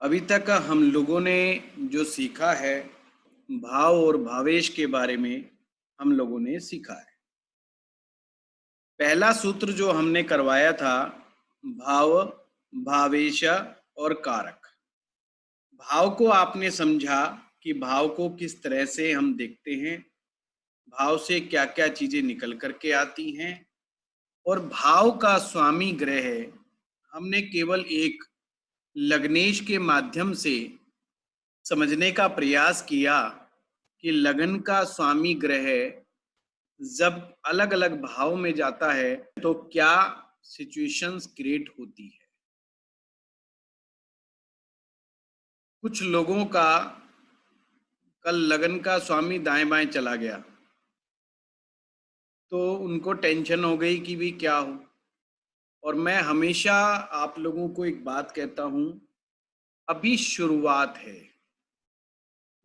अभी तक हम लोगों ने जो सीखा है, भाव और भावेश के बारे में हम लोगों ने सीखा है। पहला सूत्र जो हमने करवाया था, भाव, भावेश और कारक। भाव को आपने समझा कि भाव को किस तरह से हम देखते हैं, भाव से क्या-क्या चीजें निकल करके आती हैं, और भाव का स्वामी ग्रह हमने केवल एक लग्नेश के माध्यम से समझने का प्रयास किया कि लगन का स्वामी ग्रह जब अलग अलग भाव में जाता है तो क्या सिचुएशंस क्रिएट होती है। कुछ लोगों का कल लगन का स्वामी दाएं बाएं चला गया तो उनको टेंशन हो गई कि भी क्या हो। और मैं हमेशा आप लोगों को एक बात कहता हूं, अभी शुरुआत है,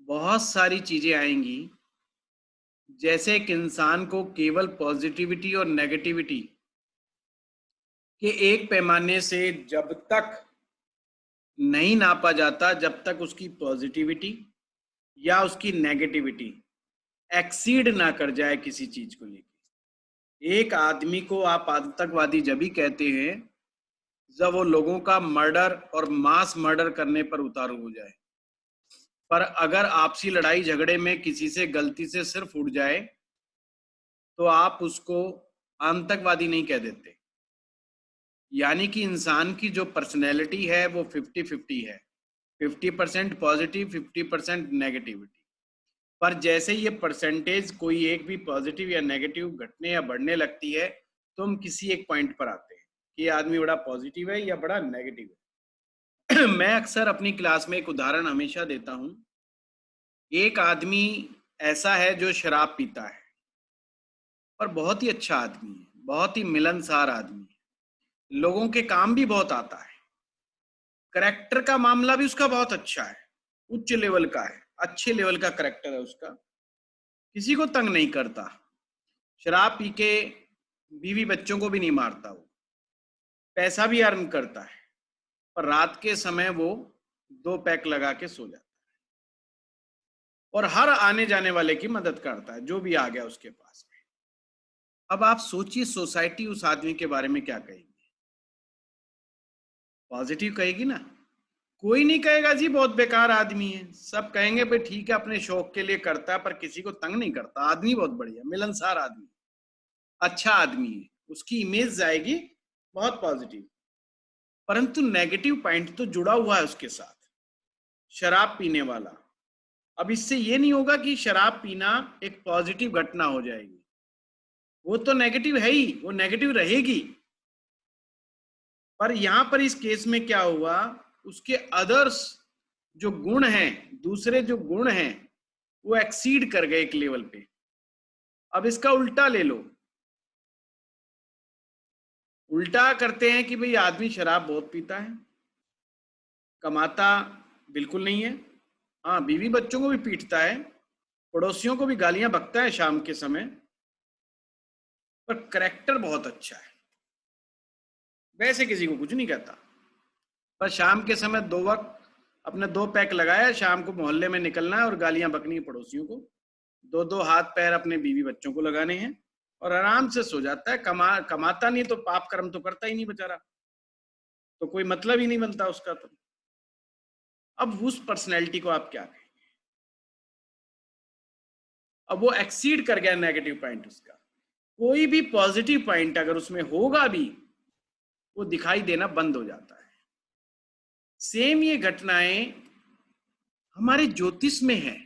बहुत सारी चीजें आएंगी। जैसे एक इंसान को केवल पॉजिटिविटी और नेगेटिविटी के एक पैमाने से जब तक नहीं नापा जाता, जब तक उसकी पॉजिटिविटी या उसकी नेगेटिविटी एक्सीड ना कर जाए किसी चीज को लेकर। एक आदमी को आप आतंकवादी जब भी कहते हैं जब वो लोगों का मर्डर और मास मर्डर करने पर उतारू हो जाए। पर अगर आपसी लड़ाई झगड़े में किसी से गलती से सिर फूट जाए तो आप उसको आतंकवादी नहीं कह देते। यानी कि इंसान की जो पर्सनैलिटी है वो 50-50 है, 50% पॉजिटिव, 50% नेगेटिविटी। पर जैसे ये परसेंटेज कोई एक भी पॉजिटिव या नेगेटिव घटने या बढ़ने लगती है तो हम किसी एक पॉइंट पर आते हैं कि ये आदमी बड़ा पॉजिटिव है या बड़ा नेगेटिव है। मैं अक्सर अपनी क्लास में एक उदाहरण हमेशा देता हूं। एक आदमी ऐसा है जो शराब पीता है और बहुत ही अच्छा आदमी है, बहुत ही मिलनसार आदमी है, लोगों के काम भी बहुत आता है, करेक्टर का मामला भी उसका बहुत अच्छा है, उच्च लेवल का है, अच्छे लेवल का करेक्टर है उसका, किसी को तंग नहीं करता, शराब पी के बीवी बच्चों को भी नहीं मारता, वो पैसा भी अर्न करता है, पर रात के समय वो 2 पैक लगा के सो जाता है और हर आने जाने वाले की मदद करता है जो भी आ गया उसके पास में। अब आप सोचिए सोसाइटी उस आदमी के बारे में क्या कहेगी। पॉजिटिव कहेगी ना, कोई नहीं कहेगा जी बहुत बेकार आदमी है, सब कहेंगे भाई ठीक है अपने शौक के लिए करता है पर किसी को तंग नहीं करता, आदमी बहुत बढ़िया मिलनसार आदमी, अच्छा आदमी है, उसकी इमेज जाएगी बहुत पॉजिटिव। परंतु नेगेटिव पॉइंट तो जुड़ा हुआ है उसके साथ, शराब पीने वाला। अब इससे ये नहीं होगा कि शराब पीना एक पॉजिटिव घटना हो जाएगी, वो तो नेगेटिव है ही, वो नेगेटिव रहेगी। पर यहां पर इस केस में क्या हुआ, उसके अदर्स जो गुण हैं, दूसरे जो गुण हैं वो एक्सीड कर गए एक लेवल पे। अब इसका उल्टा ले लो, उल्टा करते हैं कि भाई आदमी शराब बहुत पीता है, कमाता बिल्कुल नहीं है, हाँ बीवी बच्चों को भी पीटता है, पड़ोसियों को भी गालियां बकता है शाम के समय, पर करेक्टर बहुत अच्छा है, वैसे किसी को कुछ नहीं कहता। पर शाम के समय 2 वक्त अपने 2 पैक लगाया, शाम को मोहल्ले में निकलना है और गालियां बकनी है पड़ोसियों को, 2-2 हाथ पैर अपने बीवी बच्चों को लगाने हैं और आराम से सो जाता है। कमाता नहीं तो पाप कर्म तो करता ही नहीं बेचारा, तो कोई मतलब ही नहीं बनता उसका। तो अब उस पर्सनैलिटी को आप क्या कहें। अब वो एक्सीड कर गया नेगेटिव पॉइंट उसका, कोई भी पॉजिटिव पॉइंट अगर उसमें होगा भी वो दिखाई देना बंद हो जाता है। सेम ये घटनाएं हमारे ज्योतिष में है।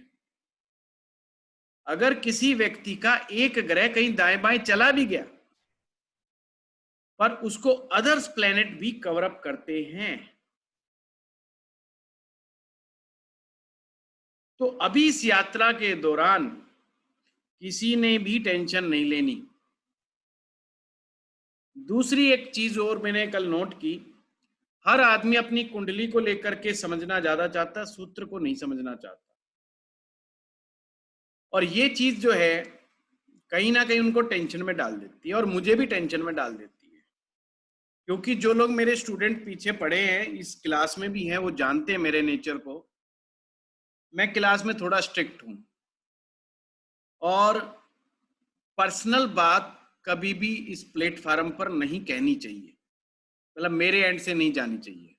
अगर किसी व्यक्ति का एक ग्रह कहीं दाएं बाएं चला भी गया पर उसको अदर्स प्लैनेट भी कवर अप करते हैं। तो अभी इस यात्रा के दौरान किसी ने भी टेंशन नहीं लेनी। दूसरी एक चीज और मैंने कल नोट की, हर आदमी अपनी कुंडली को लेकर के समझना ज्यादा चाहता है, सूत्र को नहीं समझना चाहता। और ये चीज जो है कहीं ना कहीं उनको टेंशन में डाल देती है और मुझे भी टेंशन में डाल देती है, क्योंकि जो लोग मेरे स्टूडेंट पीछे पड़े हैं, इस क्लास में भी हैं, वो जानते हैं मेरे नेचर को। मैं क्लास में थोड़ा स्ट्रिक्ट हूं और पर्सनल बात कभी भी इस प्लेटफॉर्म पर नहीं कहनी चाहिए, मतलब मेरे एंड से नहीं जानी चाहिए।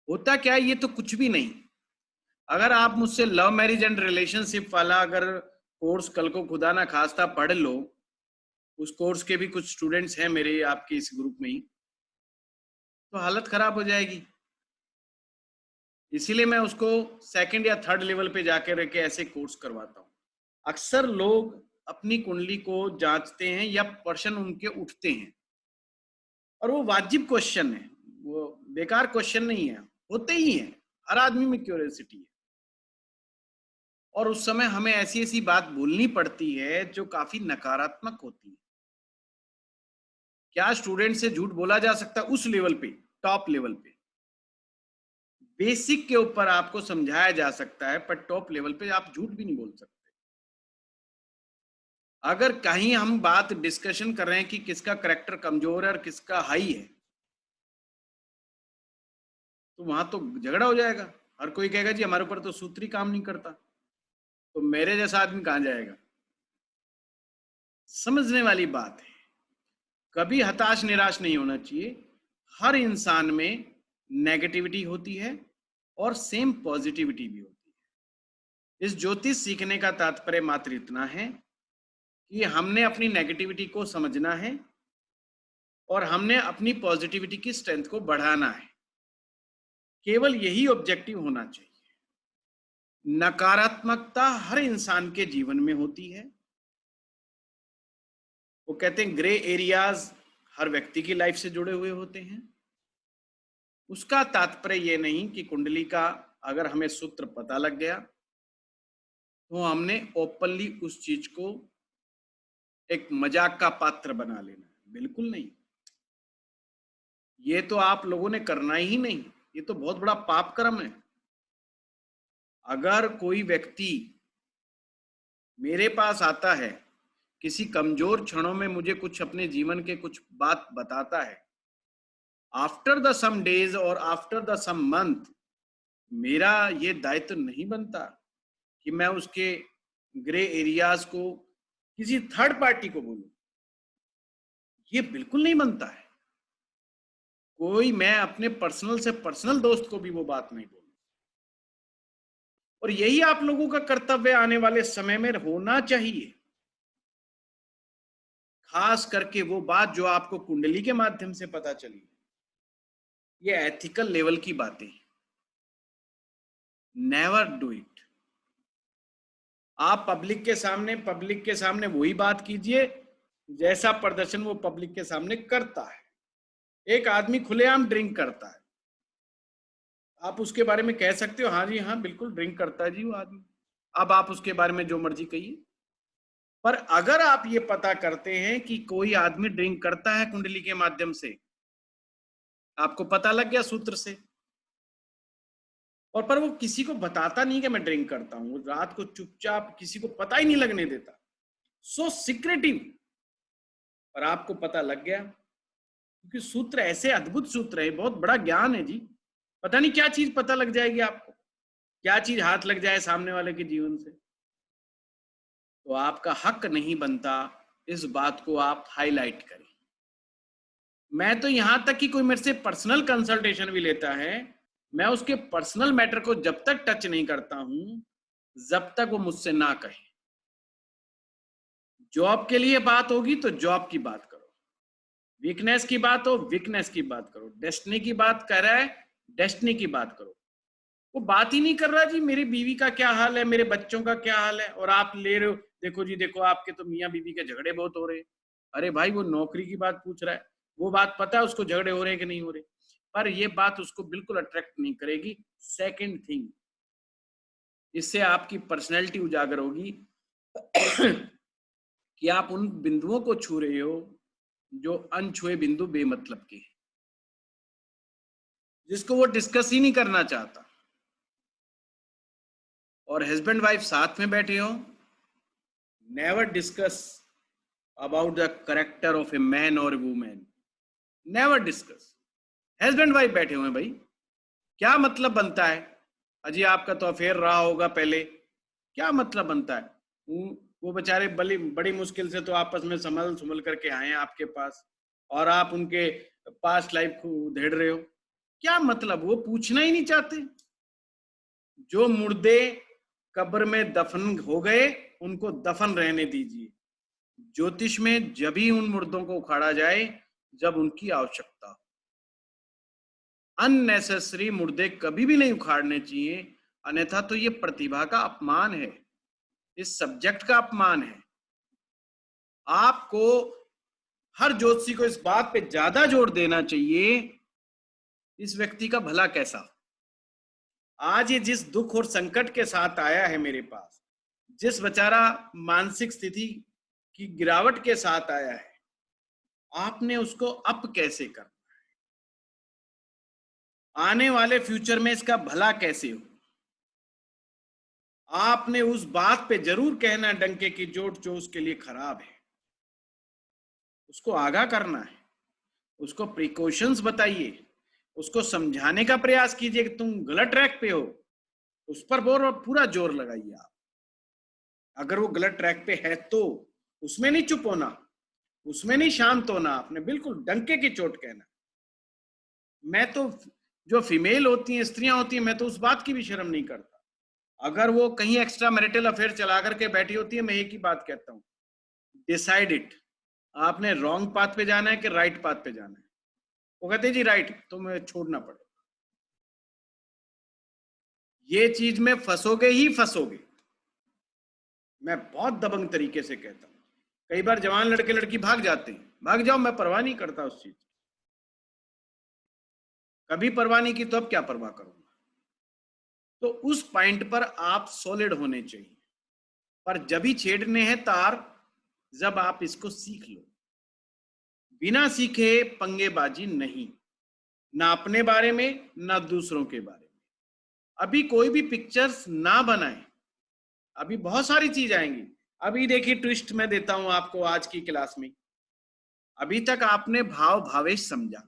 होता क्या है, ये तो कुछ भी नहीं। अगर आप मुझसे लव मैरिज एंड रिलेशनशिप वाला अगर कोर्स कल को खुदा ना खास्ता पढ़ लो, उस कोर्स के भी कुछ स्टूडेंट्स हैं मेरे आपके इस ग्रुप में ही, तो हालत खराब हो जाएगी। इसीलिए मैं उसको सेकंड या थर्ड लेवल पे जाके रह के ऐसे कोर्स करवाता हूँ। अक्सर लोग अपनी कुंडली को जांचते हैं या प्रश्न उनके उठते हैं, और वो वाजिब क्वेश्चन है, वो बेकार क्वेश्चन नहीं है, होते ही हैं। हर आदमी में क्यूरियोसिटी है, और उस समय हमें ऐसी ऐसी बात बोलनी पड़ती है जो काफी नकारात्मक होती है। क्या स्टूडेंट से झूठ बोला जा सकता है? उस लेवल पे, टॉप लेवल पे बेसिक के ऊपर आपको समझाया जा सकता है, पर टॉप लेवल पे आप झूठ भी नहीं बोल सकते। अगर कहीं हम बात डिस्कशन कर रहे हैं कि किसका करैक्टर कमजोर है और किसका हाई है, तो वहां तो झगड़ा हो जाएगा। हर कोई कहेगा जी हमारे ऊपर तो सूत्र ही काम नहीं करता, तो मेरे जैसा आदमी कहां जाएगा। समझने वाली बात है, कभी हताश निराश नहीं होना चाहिए। हर इंसान में नेगेटिविटी होती है और सेम पॉजिटिविटी भी होती है। इस ज्योतिष सीखने का तात्पर्य मात्र इतना है कि हमने अपनी नेगेटिविटी को समझना है और हमने अपनी पॉजिटिविटी की स्ट्रेंथ को बढ़ाना है। केवल यही ऑब्जेक्टिव होना चाहिए। नकारात्मकता हर इंसान के जीवन में होती है। वो कहते हैं ग्रे एरियाज हर व्यक्ति की लाइफ से जुड़े हुए होते हैं। उसका तात्पर्य ये नहीं कि कुंडली का अगर हमें सूत्र पता लग गया तो हमने ओपनली उस चीज को एक मजाक का पात्र बना लेना है। बिल्कुल नहीं, ये तो आप लोगों ने करना ही नहीं, ये तो बहुत बड़ा पाप कर्म है। अगर कोई व्यक्ति मेरे पास आता है, किसी कमजोर क्षणों में मुझे कुछ अपने जीवन के कुछ बात बताता है, आफ्टर द सम डेज और आफ्टर द सम मंथ, मेरा ये दायित्व नहीं बनता कि मैं उसके ग्रे एरियाज को किसी थर्ड पार्टी को बोलूं। ये बिल्कुल नहीं बनता है। कोई, मैं अपने पर्सनल से पर्सनल दोस्त को भी वो बात नहीं बोलूं। और यही आप लोगों का कर्तव्य आने वाले समय में होना चाहिए। खास करके वो बात जो आपको कुंडली के माध्यम से पता चली, ये एथिकल लेवल की बातें। Never do it. आप पब्लिक के सामने वही बात कीजिए जैसा प्रदर्शन वो पब्लिक के सामने करता है। एक आदमी खुलेआम ड्रिंक करता है, आप उसके बारे में कह सकते हो हाँ जी हाँ बिल्कुल ड्रिंक करता है जी वो आदमी। अब आप उसके बारे में जो मर्जी कहिए, पर अगर आप ये पता करते हैं कि कोई आदमी ड्रिंक करता है कुंडली के माध्यम से, आपको पता लग गया सूत्र से, और पर वो किसी को बताता नहीं कि मैं ड्रिंक करता हूं, वो रात को चुपचाप किसी को पता ही नहीं लगने देता, सो सीक्रेटिव, पर आपको पता लग गया। क्योंकि सूत्र ऐसे अद्भुत सूत्र है, बहुत बड़ा ज्ञान है जी। पता नहीं क्या चीज पता लग जाएगी आपको, क्या चीज हाथ लग जाए सामने वाले के जीवन से, तो आपका हक नहीं बनता इस बात को आप हाईलाइट करें। मैं तो यहां तक कि कोई मेरे से पर्सनल कंसल्टेशन भी लेता है, मैं उसके पर्सनल मैटर को जब तक टच नहीं करता हूं जब तक वो मुझसे ना कहे। जॉब के लिए बात होगी तो जॉब की बात करो, वीकनेस की बात हो वीकनेस की बात करो, डेस्टिनी की बात कर रहा है डेस्टिनी की बात करो। वो बात ही नहीं कर रहा जी मेरी बीवी का क्या हाल है, मेरे बच्चों का क्या हाल है, और आप ले रहे हो देखो जी देखो आपके तो मियाँ बीवी के झगड़े बहुत हो रहे हैं। अरे भाई वो नौकरी की बात पूछ रहा है, वो बात पता है उसको झगड़े हो रहे हैं कि नहीं हो रहे, पर ये बात उसको बिल्कुल अट्रैक्ट नहीं करेगी। सेकंड थिंग, इससे आपकी पर्सनैलिटी उजागर होगी कि आप उन बिंदुओं को छू रहे हो जो अनछुए बिंदु बेमतलब के हैं, जिसको वो डिस्कस ही नहीं करना चाहता। और हस्बैंड वाइफ साथ में बैठे हो, never discuss about the character of a man और women. Never discuss. Husband wife बैठे हुए हैं भाई, क्या मतलब बनता है? अजी आपका तो अफेयर रहा होगा पहले, क्या मतलब बनता है? वो बेचारे बड़ी बड़ी मुश्किल से तो आपस में संभल संभल करके आए हैं आपके पास, और आप उनके पास्ट लाइफ को उधेड़ रहे हो। क्या मतलब? वो पूछना ही नहीं चाहते। जो मुर्दे कब्र में दफन हो गए उनको दफन रहने दीजिए। ज्योतिष में जब ही उन मुर्दों को उखाड़ा जाए जब उनकी आवश्यकता हो। अननेसेसरी मुर्दे कभी भी नहीं उखाड़ने चाहिए, अन्यथा तो ये प्रतिभा का अपमान है, इस सब्जेक्ट का अपमान है। आपको, हर ज्योतिषी को इस बात पे ज्यादा जोर देना चाहिए इस व्यक्ति का भला कैसा। आज ये जिस दुख और संकट के साथ आया है मेरे पास, जिस बेचारा मानसिक स्थिति की गिरावट के साथ आया है, आपने उसको अप कैसे करना, आने वाले फ्यूचर में इसका भला कैसे हो, आपने उस बात पे जरूर कहना डंके की चोट जो उसके लिए खराब है। उसको आगाह करना है, उसको प्रिकॉशंस बताइए, उसको समझाने का प्रयास कीजिए कि तुम गलत ट्रैक पे हो। उस पर पूरा जोर लगाइए आप। अगर वो गलत ट्रैक पे है तो उसमें नहीं चुप होना, उसमें नहीं शांत होना, आपने बिल्कुल डंके की चोट कहना। मैं तो, जो फीमेल होती हैं, स्त्रियां होती हैं, मैं तो उस बात की भी शर्म नहीं करता। अगर वो कहीं एक्स्ट्रा मैरिटल अफेयर चला करके बैठी होती है, मैं एक ही बात कहता हूँ, डिसाइड इट। आपने रॉन्ग पाथ पे जाना है कि राइट पाथ पे जाना है? वो कहते हैं जी राइट, तो मैं छोड़ना पड़े। ये चीज में फंसोगे ही फंसोगे। मैं बहुत दबंग तरीके से कहता हूँ। कई बार जवान लड़के लड़की भाग जाते हैं, भाग जाओ, मैं परवाह नहीं करता उस चीज। कभी परवाह नहीं की तो अब क्या परवाह करूंगा? तो उस पॉइंट पर आप सॉलिड होने चाहिए। पर जब ही छेड़ने हैं तार, जब आप इसको सीख लो। बिना सीखे पंगेबाजी नहीं, ना अपने बारे में ना दूसरों के बारे में। अभी कोई भी पिक्चर्स ना बनाए, अभी बहुत सारी चीज आएंगी। अभी देखिए ट्विस्ट मैं देता हूं आपको आज की क्लास में। अभी तक आपने भाव भावेश समझा,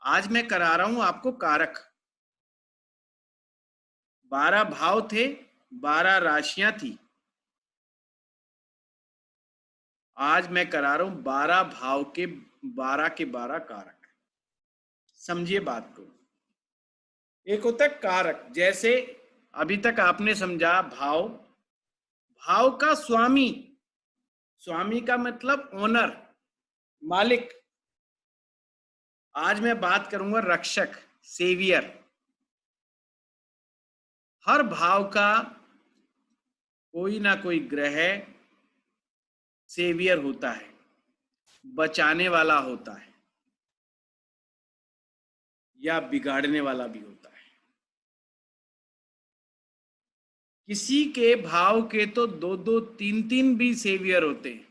आज मैं करा रहा हूं आपको कारक। 12 भाव थे, 12 राशियां थी। आज मैं करा रहा हूं 12 भाव के 12 के 12 कारक। समझिए बात को। एक होता है कारक, जैसे अभी तक आपने समझा भाव, भाव का स्वामी, स्वामी का मतलब ओनर, मालिक। आज मैं बात करूंगा रक्षक, सेवियर। हर भाव का कोई ना कोई ग्रह सेवियर होता है, बचाने वाला होता है, या बिगाड़ने वाला भी होता है। किसी के भाव के तो दो दो तीन तीन भी सेवियर होते हैं।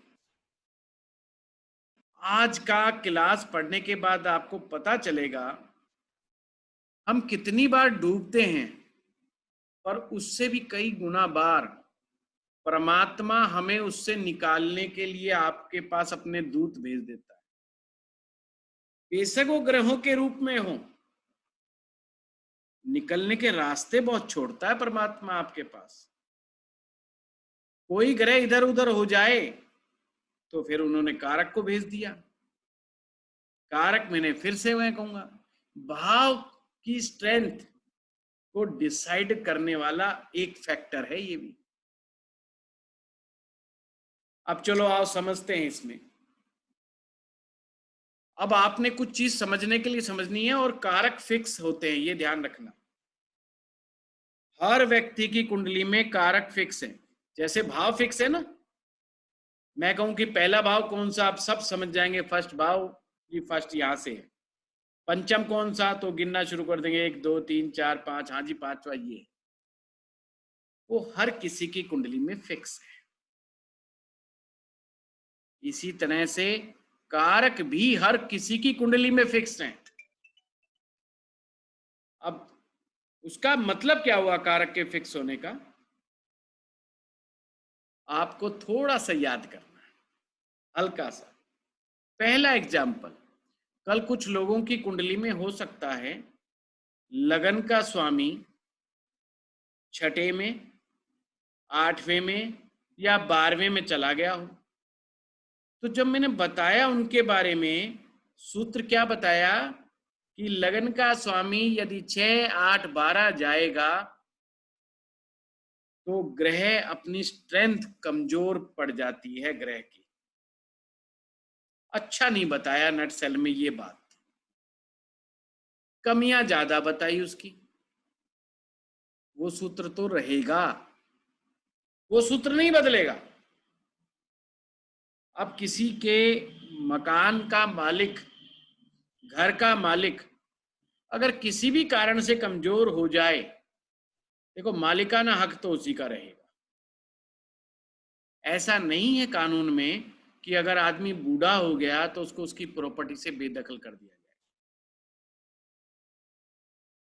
आज का क्लास पढ़ने के बाद आपको पता चलेगा हम कितनी बार डूबते हैं, पर उससे भी कई गुना बार परमात्मा हमें उससे निकालने के लिए आपके पास अपने दूत भेज देता है। बेशक वो ग्रहों के रूप में हो, निकलने के रास्ते बहुत छोड़ता है परमात्मा आपके पास। कोई ग्रह इधर उधर हो जाए तो फिर उन्होंने कारक को भेज दिया। कारक मैंने फिर से मैं कहूंगा, भाव की स्ट्रेंथ को डिसाइड करने वाला एक फैक्टर है ये भी। अब चलो आओ समझते हैं इसमें। अब आपने कुछ चीज समझने के लिए समझनी है, और कारक फिक्स होते हैं, ये ध्यान रखना। हर व्यक्ति की कुंडली में कारक फिक्स है। जैसे भाव फिक्स है ना, मैं कहूं कि पहला भाव कौन सा, आप सब समझ जाएंगे, फर्स्ट भाव, ये फर्स्ट यहां से है। पंचम कौन सा, तो गिनना शुरू कर देंगे, 1 2 3 4 5, हाँ जी पांचवा ये। वो हर किसी की कुंडली में फिक्स है। इसी तरह से कारक भी हर किसी की कुंडली में फिक्स हैं। अब उसका मतलब क्या हुआ कारक के फिक्स होने का? आपको थोड़ा सा याद करना है, हल्का सा। पहला एग्जाम्पल, कल कुछ लोगों की कुंडली में हो सकता है लगन का स्वामी छठे में, आठवें में या 12वें में चला गया हो। तो जब मैंने बताया उनके बारे में, सूत्र क्या बताया कि लगन का स्वामी यदि 6, 8, 12 जाएगा तो ग्रह अपनी स्ट्रेंथ कमजोर पड़ जाती है ग्रह की। अच्छा नहीं बताया नट सेल में ये बात, कमियां ज्यादा बताई उसकी। वो सूत्र तो रहेगा, वो सूत्र नहीं बदलेगा। अब किसी के मकान का मालिक, घर का मालिक अगर किसी भी कारण से कमजोर हो जाए, देखो मालिकाना हक तो उसी का रहेगा। ऐसा नहीं है कानून में कि अगर आदमी बूढ़ा हो गया तो उसको उसकी प्रॉपर्टी से बेदखल कर दिया जाए।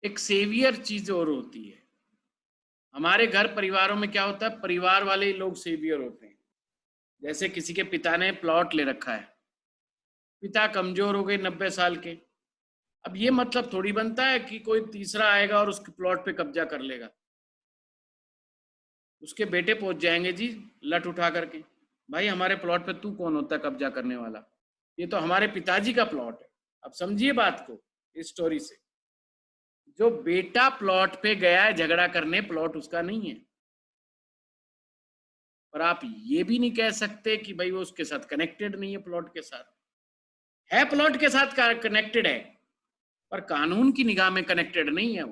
एक सेवियर चीज और होती है। हमारे घर परिवारों में क्या होता है, परिवार वाले ही लोग सेवियर होते हैं। जैसे किसी के पिता ने प्लॉट ले रखा है, पिता कमजोर हो गए 90 साल के, अब ये मतलब थोड़ी बनता है कि कोई तीसरा आएगा और उसके प्लॉट पे कब्जा कर लेगा। उसके बेटे पहुंच जाएंगे जी लठ उठा करके, भाई हमारे प्लॉट पे तू कौन होता है कब्जा करने वाला, ये तो हमारे पिताजी का प्लॉट है। अब समझिए बात को इस स्टोरी से, जो बेटा प्लॉट पे गया है झगड़ा करने, प्लॉट उसका नहीं है। पर आप ये भी नहीं कह सकते कि भाई वो उसके साथ कनेक्टेड नहीं है, प्लॉट के साथ है, प्लॉट के साथ कनेक्टेड है, पर कानून की निगाह में कनेक्टेड नहीं है।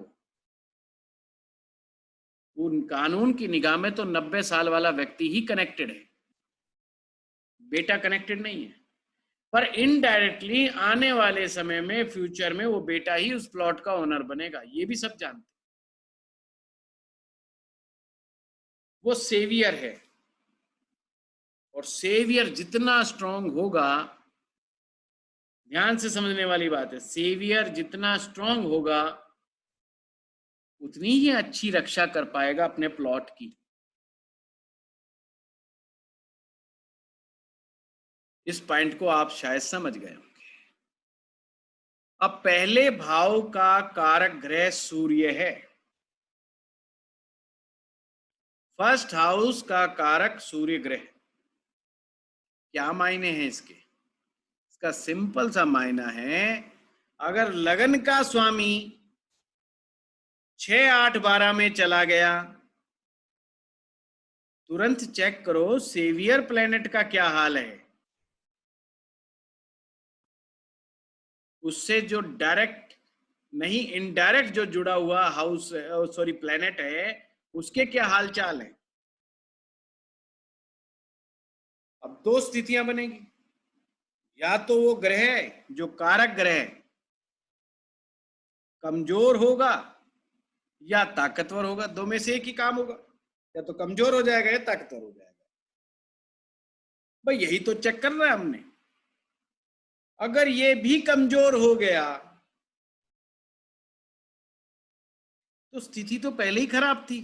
वो कानून की निगाह में तो 90 साल वाला व्यक्ति ही कनेक्टेड है, बेटा कनेक्टेड नहीं है। पर इनडायरेक्टली आने वाले समय में, फ्यूचर में, वो बेटा ही उस प्लॉट का ओनर बनेगा, ये भी सब जानते। वो सेवियर है, और सेवियर जितना स्ट्रांग होगा, ध्यान से समझने वाली बात है, सेवियर जितना स्ट्रांग होगा उतनी ही अच्छी रक्षा कर पाएगा अपने प्लॉट की। इस पॉइंट को आप शायद समझ गए होंगे। अब पहले भाव का कारक ग्रह सूर्य है, फर्स्ट हाउस का कारक सूर्य ग्रह। क्या मायने हैं इसके? इसका सिंपल सा मायना है, अगर लगन का स्वामी 6, 8, 12 में चला गया, तुरंत चेक करो सेवियर प्लेनेट का क्या हाल है। उससे जो डायरेक्ट नहीं, इनडायरेक्ट जो जुड़ा हुआ हाउस, सॉरी प्लेनेट है, उसके क्या हाल चाल है। अब दो स्थितियां बनेगी, या तो वो ग्रह जो कारक ग्रह कमजोर होगा या ताकतवर होगा, दो में से एक ही काम होगा, या तो कमजोर हो जाएगा या ताकतवर हो जाएगा। भाई यही तो चेक कर रहा है हमने। अगर ये भी कमजोर हो गया तो स्थिति तो पहले ही खराब थी,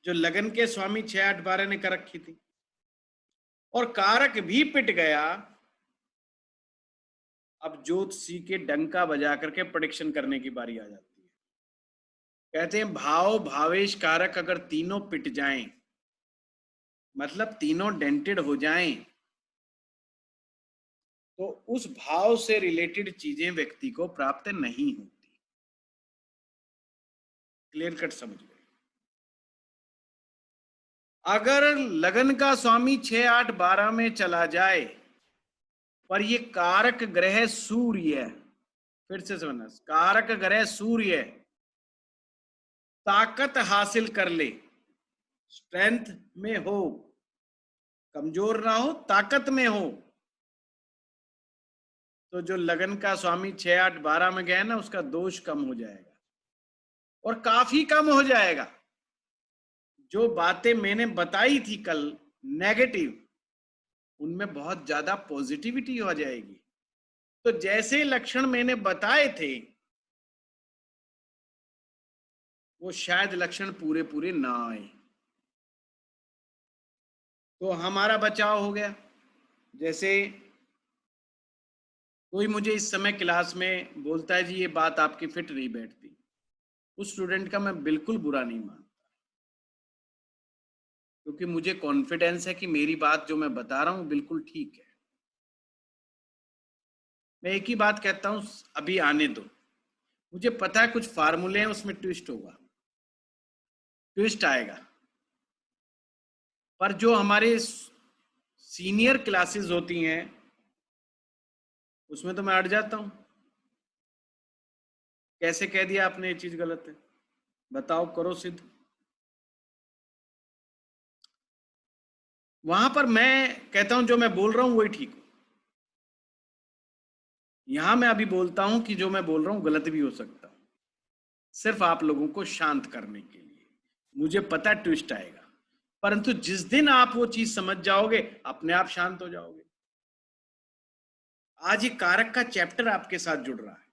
जो लगन के स्वामी 6, 8, 12 ने कर रखी थी, और कारक भी पिट गया। अब ज्योतिषी के डंका बजा करके प्रेडिक्शन करने की बारी आ जाती है। कहते हैं भाव भावेश कारक अगर तीनों पिट जाएं, मतलब तीनों डेंटेड हो जाएं, तो उस भाव से रिलेटेड चीजें व्यक्ति को प्राप्त नहीं होती। क्लियर कट समझ गए? अगर लगन का स्वामी 6, 8, 12 में चला जाए, पर ये कारक ग्रह सूर्य है, फिर से समझना, कारक ग्रह सूर्य ताकत हासिल कर ले, स्ट्रेंथ में हो, कमजोर ना हो, ताकत में हो, तो जो लगन का स्वामी 6, 8, 12 में गया ना, उसका दोष कम हो जाएगा, और काफी कम हो जाएगा। जो बातें मैंने बताई थी कल नेगेटिव, उनमें बहुत ज्यादा पॉजिटिविटी हो जाएगी। तो जैसे लक्षण मैंने बताए थे, वो शायद लक्षण पूरे पूरे ना आए, तो हमारा बचाव हो गया। जैसे कोई मुझे इस समय क्लास में बोलता है जी ये बात आपकी फिट नहीं बैठती, उस स्टूडेंट का मैं बिल्कुल बुरा नहीं मानता, क्योंकि मुझे कॉन्फिडेंस है कि मेरी बात जो मैं बता रहा हूँ बिल्कुल ठीक है। मैं एक ही बात कहता हूँ, अभी आने दो, मुझे पता है कुछ फार्मूले हैं उसमें ट्विस्ट होगा, ट्विस्ट आएगा, पर जो हमारे सीनियर क्लासेस होती हैं उसमें तो मैं अड़ जाता हूँ। कैसे कह दिया आपने ये चीज गलत है, बताओ, करो सिद्ध। वहां पर मैं कहता हूं जो मैं बोल रहा हूं वही ठीक हो। यहां मैं अभी बोलता हूं कि जो मैं बोल रहा हूं गलत भी हो सकता हूं, सिर्फ आप लोगों को शांत करने के लिए। मुझे पता ट्विस्ट आएगा, परंतु जिस दिन आप वो चीज समझ जाओगे अपने आप शांत हो जाओगे। आज ये कारक का चैप्टर आपके साथ जुड़ रहा है।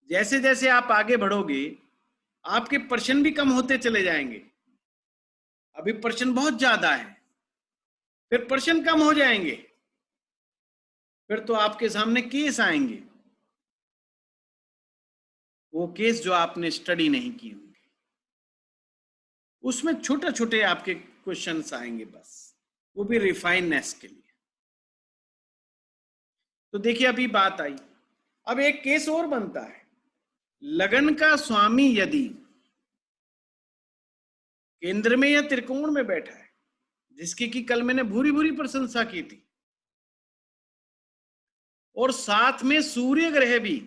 जैसे जैसे आप आगे बढ़ोगे आपके प्रश्न भी कम होते चले जाएंगे। अभी प्रश्न बहुत ज्यादा है, फिर प्रश्न कम हो जाएंगे, फिर तो आपके सामने केस आएंगे, वो केस जो आपने स्टडी नहीं की होंगे, उसमें छोटे छोटे आपके क्वेश्चंस आएंगे बस, वो भी रिफाइननेस के लिए। तो देखिए अभी बात आई, अब एक केस और बनता है। लगन का स्वामी यदि केंद्र में या त्रिकोण में बैठा है, जिसकी कि कल मैंने भूरी भूरी प्रशंसा की थी, और साथ में सूर्य ग्रह भी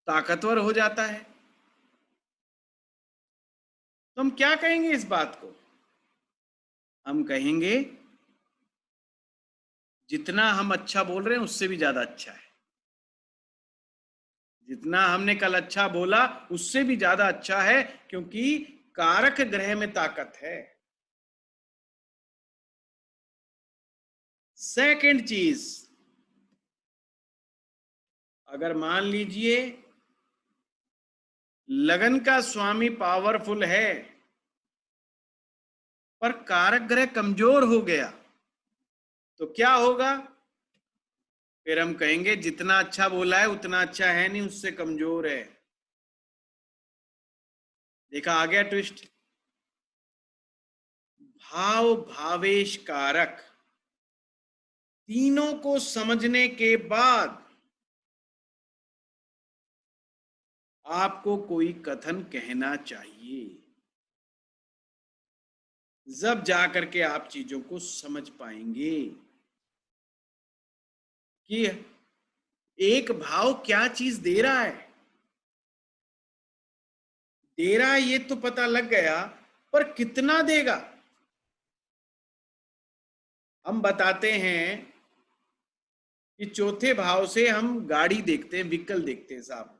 ताकतवर हो जाता है, तो हम क्या कहेंगे इस बात को? हम कहेंगे जितना हम अच्छा बोल रहे हैं उससे भी ज्यादा अच्छा है, जितना हमने कल अच्छा बोला उससे भी ज्यादा अच्छा है, क्योंकि कारक ग्रह में ताकत है। सेकंड चीज, अगर मान लीजिए लगन का स्वामी पावरफुल है पर कारक ग्रह कमजोर हो गया, तो क्या होगा? फिर हम कहेंगे जितना अच्छा बोला है उतना अच्छा है नहीं, उससे कमजोर है। देखा, आ गया ट्विस्ट। भाव भावेश कारक तीनों को समझने के बाद आपको कोई कथन कहना चाहिए, जब जाकर के आप चीजों को समझ पाएंगे कि एक भाव क्या चीज दे रहा है। दे रहा है ये तो पता लग गया, पर कितना देगा? हम बताते हैं कि चौथे भाव से हम गाड़ी देखते हैं, व्हीकल देखते हैं साहब।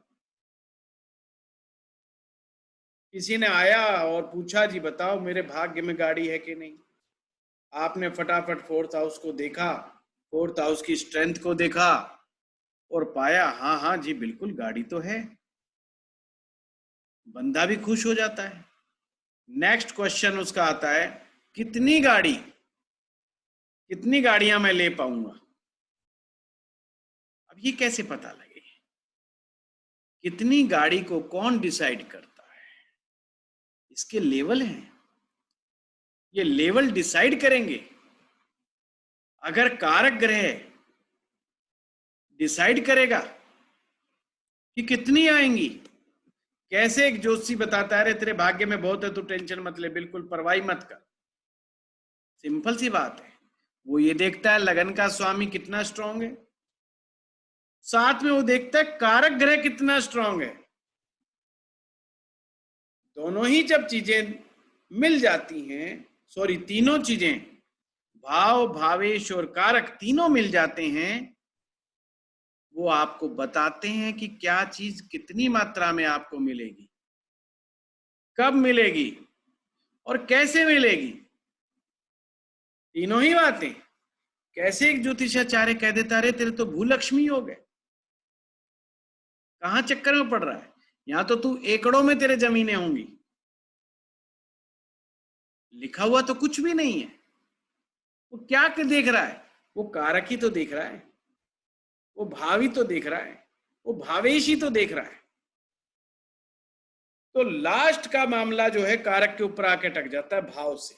किसी ने आया और पूछा जी बताओ मेरे भाग्य में गाड़ी है कि नहीं। आपने फटाफट फोर्थ हाउस को देखा, फोर्थ हाउस की स्ट्रेंथ को देखा और पाया हाँ हाँ जी बिल्कुल गाड़ी तो है, बंदा भी खुश हो जाता है। नेक्स्ट क्वेश्चन उसका आता है, कितनी गाड़ी, कितनी गाड़ियां मैं ले पाऊंगा? अब ये कैसे पता लगे? कितनी गाड़ी को कौन डिसाइड करता है? इसके लेवल हैं, ये लेवल डिसाइड करेंगे। अगर कारक ग्रह डिसाइड करेगा कि कितनी आएंगी, कैसे एक ज्योतिषी बताता है अरे तेरे भाग्य में बहुत है तू टेंशन मत ले, बिल्कुल परवाही मत कर, सिंपल सी बात है। वो ये देखता है लगन का स्वामी कितना स्ट्रांग है, साथ में वो देखता है कारक ग्रह कितना स्ट्रांग है। दोनों ही जब चीजें मिल जाती हैं, सॉरी तीनों चीजें, भाव भावेश और कारक तीनों मिल जाते हैं, वो आपको बताते हैं कि क्या चीज कितनी मात्रा में आपको मिलेगी, कब मिलेगी और कैसे मिलेगी। तीनों ही बातें। कैसे एक ज्योतिषाचार्य कह देता अरे तेरे तो भूलक्ष्मी हो गए, कहां चक्कर में पड़ रहा है, यहां तो तू एकड़ों में तेरे जमीनें होंगी, लिखा हुआ तो कुछ भी नहीं है। वो क्या देख रहा है? वो कारक ही तो देख रहा है, वो भाव ही तो देख रहा है, वो भावेश ही तो देख रहा है। तो लास्ट का मामला जो है कारक के ऊपर आके टक जाता है भाव से।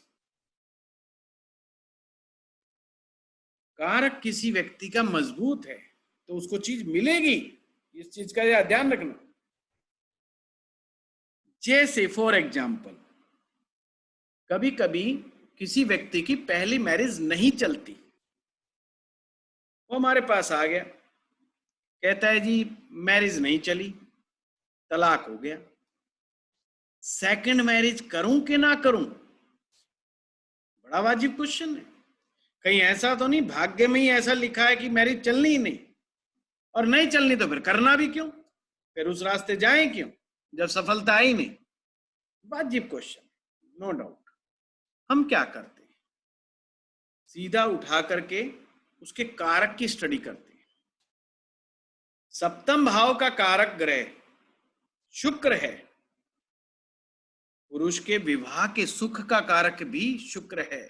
कारक किसी व्यक्ति का मजबूत है तो उसको चीज मिलेगी, इस चीज का याद ध्यान रखना। जैसे फॉर एग्जाम्पल, कभी कभी किसी व्यक्ति की पहली मैरिज नहीं चलती, वो हमारे पास आ गया, कहता है जी मैरिज नहीं चली, तलाक हो गया, सेकंड मैरिज करूं कि ना करूं? बड़ा वाजिब क्वेश्चन है। कहीं ऐसा तो नहीं भाग्य में ही ऐसा लिखा है कि मैरिज चलनी ही नहीं, और नहीं चलनी तो फिर करना भी क्यों, फिर उस रास्ते जाएं क्यों जब सफलता आई नहीं? वाजिब क्वेश्चन, नो डाउट। हम क्या करते हैं, सीधा उठा करके उसके कारक की स्टडी करते हैं। सप्तम भाव का कारक ग्रह शुक्र है, पुरुष के विवाह के सुख का कारक भी शुक्र है,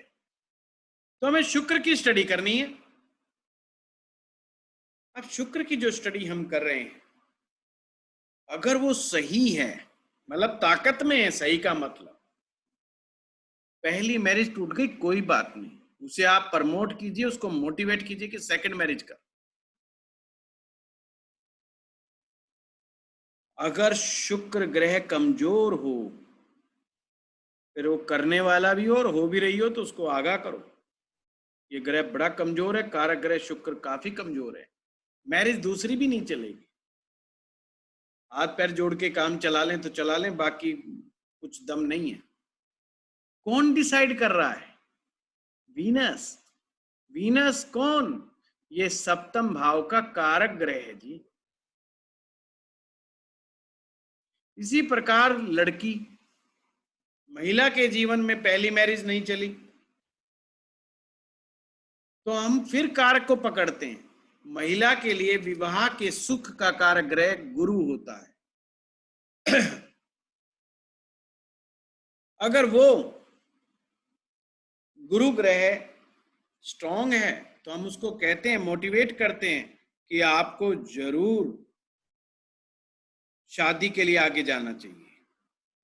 तो हमें शुक्र की स्टडी करनी है। अब शुक्र की जो स्टडी हम कर रहे हैं, अगर वो सही है, मतलब ताकत में है, सही का मतलब पहली मैरिज टूट गई कोई बात नहीं, उसे आप प्रमोट कीजिए, उसको मोटिवेट कीजिए कि सेकंड मैरिज कर। अगर शुक्र ग्रह कमजोर हो, फिर वो करने वाला भी हो भी रही हो तो उसको आगाह करो, ये ग्रह बड़ा कमजोर है, कारक ग्रह शुक्र काफी कमजोर है, मैरिज दूसरी भी नहीं चलेगी। हाथ पैर जोड़ के काम चला लें तो चला लें, बाकी कुछ दम नहीं है। कौन डिसाइड कर रहा है? वीनस। वीनस कौन? ये सप्तम भाव का कारक ग्रह है जी। इसी प्रकार लड़की, महिला के जीवन में पहली मैरिज नहीं चली तो हम फिर कारक को पकड़ते हैं। महिला के लिए विवाह के सुख का कारक ग्रह गुरु होता है। अगर वो गुरु ग्रह स्ट्रांग है तो हम उसको कहते हैं, मोटिवेट करते हैं कि आपको जरूर शादी के लिए आगे जाना चाहिए,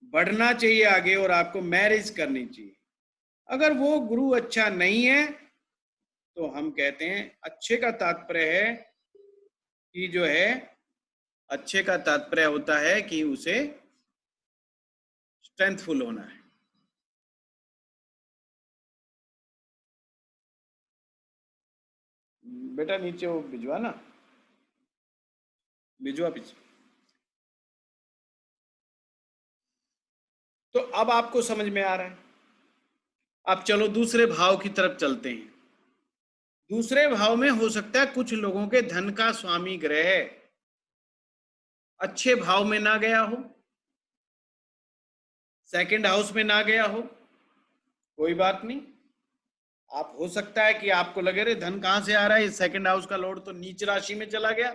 बढ़ना चाहिए आगे और आपको मैरिज करनी चाहिए। अगर वो गुरु अच्छा नहीं है तो हम कहते हैं, अच्छे का तात्पर्य है कि जो है, अच्छे का तात्पर्य होता है कि उसे स्ट्रेंथफुल होना है। बेटा नीचे वो भिजवा ना, भिजवा पीछे। तो अब आपको समझ में आ रहा है। अब चलो दूसरे भाव की तरफ चलते हैं। दूसरे भाव में हो सकता है कुछ लोगों के धन का स्वामी ग्रह अच्छे भाव में ना गया हो, सेकंड हाउस में ना गया हो, कोई बात नहीं। आप हो सकता है कि आपको लगे रे धन कहां से आ रहा है, सेकंड हाउस का लॉर्ड तो नीच राशि में चला गया,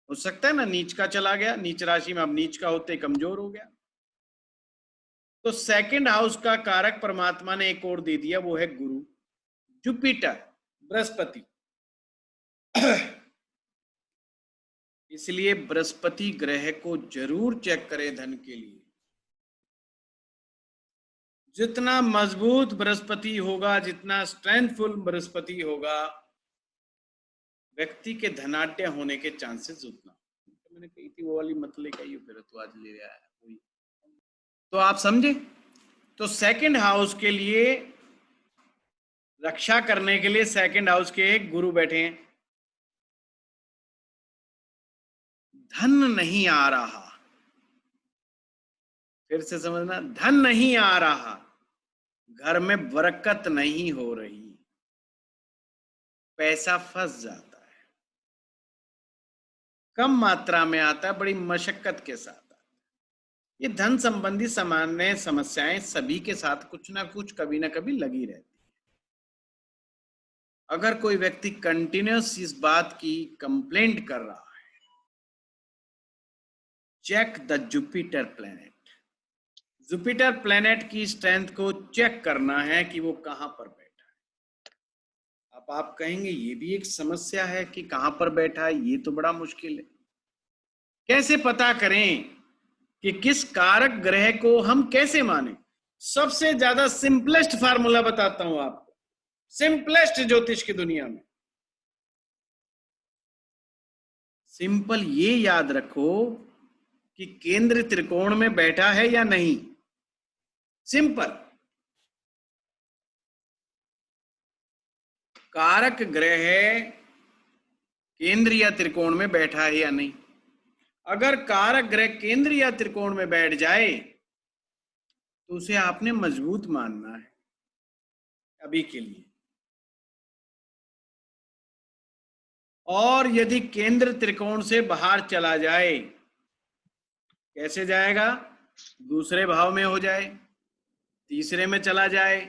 हो सकता है ना, नीच का चला गया, नीच राशि में, अब नीच का होते कमजोर हो गया। तो सेकंड हाउस का कारक परमात्मा ने एक और दे दिया, वो है गुरु, जुपिटर, बृहस्पति। इसलिए बृहस्पति ग्रह को जरूर चेक करें धन के लिए। जितना मजबूत बृहस्पति होगा, जितना स्ट्रेंथफुल बृहस्पति होगा, व्यक्ति के धनाढ्य होने के चांसेस उतना। तो मैंने कही थी वो वाली मत लेकर आइए, फिर तो आज ले आया है। तो आप समझे, तो सेकंड हाउस के लिए रक्षा करने के लिए सेकंड हाउस के एक गुरु बैठे हैं। धन नहीं आ रहा, फिर से समझना, धन नहीं आ रहा, घर में बरकत नहीं हो रही, पैसा फंस जाता है, कम मात्रा में आता है, बड़ी मशक्कत के साथ आता है। ये धन संबंधी सामान्य समस्याएं सभी के साथ कुछ ना कुछ कभी ना कभी लगी रहती है। अगर कोई व्यक्ति कंटिन्यूस इस बात की कंप्लेंट कर रहा है, check the Jupiter planet. Jupiter planet की स्ट्रेंथ को चेक करना है कि वो कहां पर बैठा है। अब आप कहेंगे ये भी एक समस्या है कि कहां पर बैठा है, ये तो बड़ा मुश्किल है। कैसे पता करें कि किस कारक ग्रह को हम कैसे माने? सबसे ज्यादा सिंपलेस्ट फार्मूला बताता हूं आपको, सिंपलेस्ट ज्योतिष की दुनिया में। सिंपल ये याद रखो कि केंद्र त्रिकोण में बैठा है या नहीं। सिंपल। कारक ग्रह केंद्र या त्रिकोण में बैठा है या नहीं। अगर कारक ग्रह केंद्र या त्रिकोण में बैठ जाए तो उसे आपने मजबूत मानना है अभी के लिए। और यदि केंद्र त्रिकोण से बाहर चला जाए, कैसे जाएगा? दूसरे भाव में हो जाए, तीसरे में चला जाए,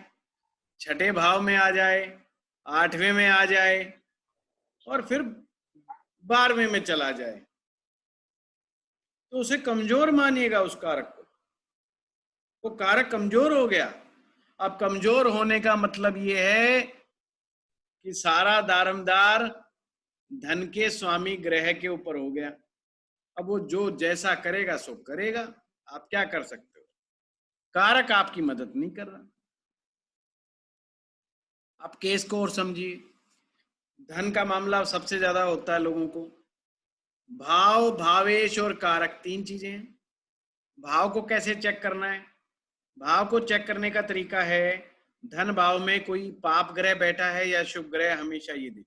छठे भाव में आ जाए, आठवें में आ जाए और फिर 12वें में चला जाए, तो उसे कमजोर मानिएगा उस कारक को। वो कारक कमजोर हो गया। अब कमजोर होने का मतलब ये है कि सारा दारमदार धन के स्वामी ग्रह के ऊपर हो गया। अब वो जो जैसा करेगा सो करेगा, आप क्या कर सकते हो? कारक आपकी मदद नहीं कर रहा। आप केस को और समझिए। धन का मामला सबसे ज्यादा होता है लोगों को। भाव, भावेश और कारक, तीन चीजें हैं। भाव को कैसे चेक करना है? भाव को चेक करने का तरीका है, धन भाव में कोई पाप ग्रह बैठा है या शुभ ग्रह, हमेशा ये देखिए।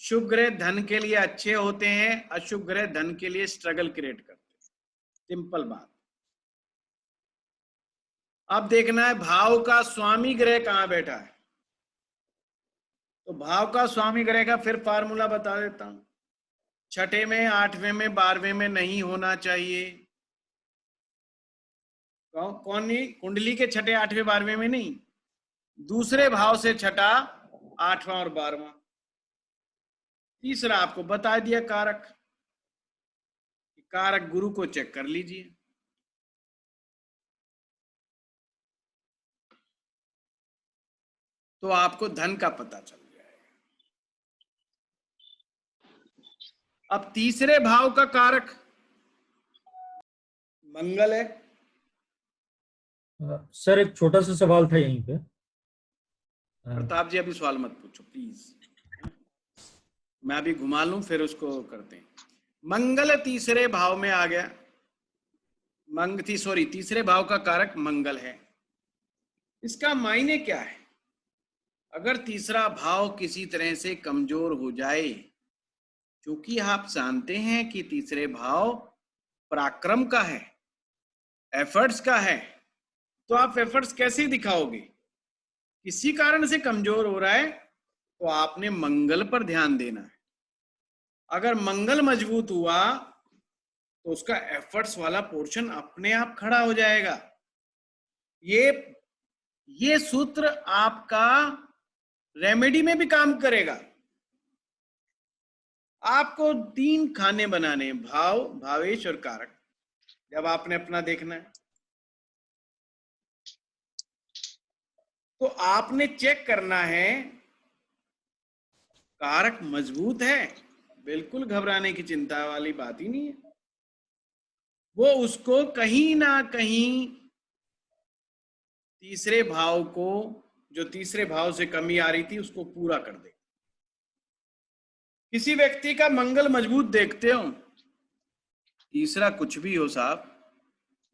शुभ ग्रह धन के लिए अच्छे होते हैं, अशुभ ग्रह धन के लिए स्ट्रगल क्रिएट करते हैं। सिंपल बात। अब देखना है भाव का स्वामी ग्रह कहां बैठा है। तो भाव का स्वामी ग्रह का फिर फार्मूला बता देता हूं। छठे में, आठवें में, 12वें में नहीं होना चाहिए। कौन नहीं? कुंडली के छठे, आठवें, 12वें में नहीं, दूसरे भाव से छठा, आठवां और 12वां। तीसरा आपको बता दिया कारक। कारक गुरु को चेक कर लीजिए। तो आपको धन का पता चल जाएगा। अब तीसरे भाव का कारक मंगल है। सर एक छोटा सा सवाल था यहीं पे। प्रताप जी अभी सवाल मत पूछो प्लीज, मैं अभी घुमा लूं फिर उसको करते हैं। मंगल तीसरे भाव में आ गया। तीसरे भाव का कारक मंगल है। इसका मायने क्या है? अगर तीसरा भाव किसी तरह से कमजोर हो जाए, क्योंकि आप जानते हैं कि तीसरे भाव पराक्रम का है, एफर्ट्स का है, तो आप एफर्ट्स कैसे दिखाओगे? किसी कारण से कमजोर हो रहा है तो आपने मंगल पर ध्यान देना है। अगर मंगल मजबूत हुआ तो उसका एफर्ट्स वाला पोर्शन अपने आप खड़ा हो जाएगा। ये सूत्र आपका रेमेडी में भी काम करेगा। आपको 3 खाने बनाने, भाव, भावेश और कारक। जब आपने अपना देखना है तो आपने चेक करना है कारक मजबूत है, बिल्कुल घबराने की चिंता वाली बात ही नहीं है। वो उसको कहीं ना कहीं तीसरे भाव को, जो तीसरे भाव से कमी आ रही थी, उसको पूरा कर दे। किसी व्यक्ति का मंगल मजबूत देखते हो, तीसरा कुछ भी हो साहब,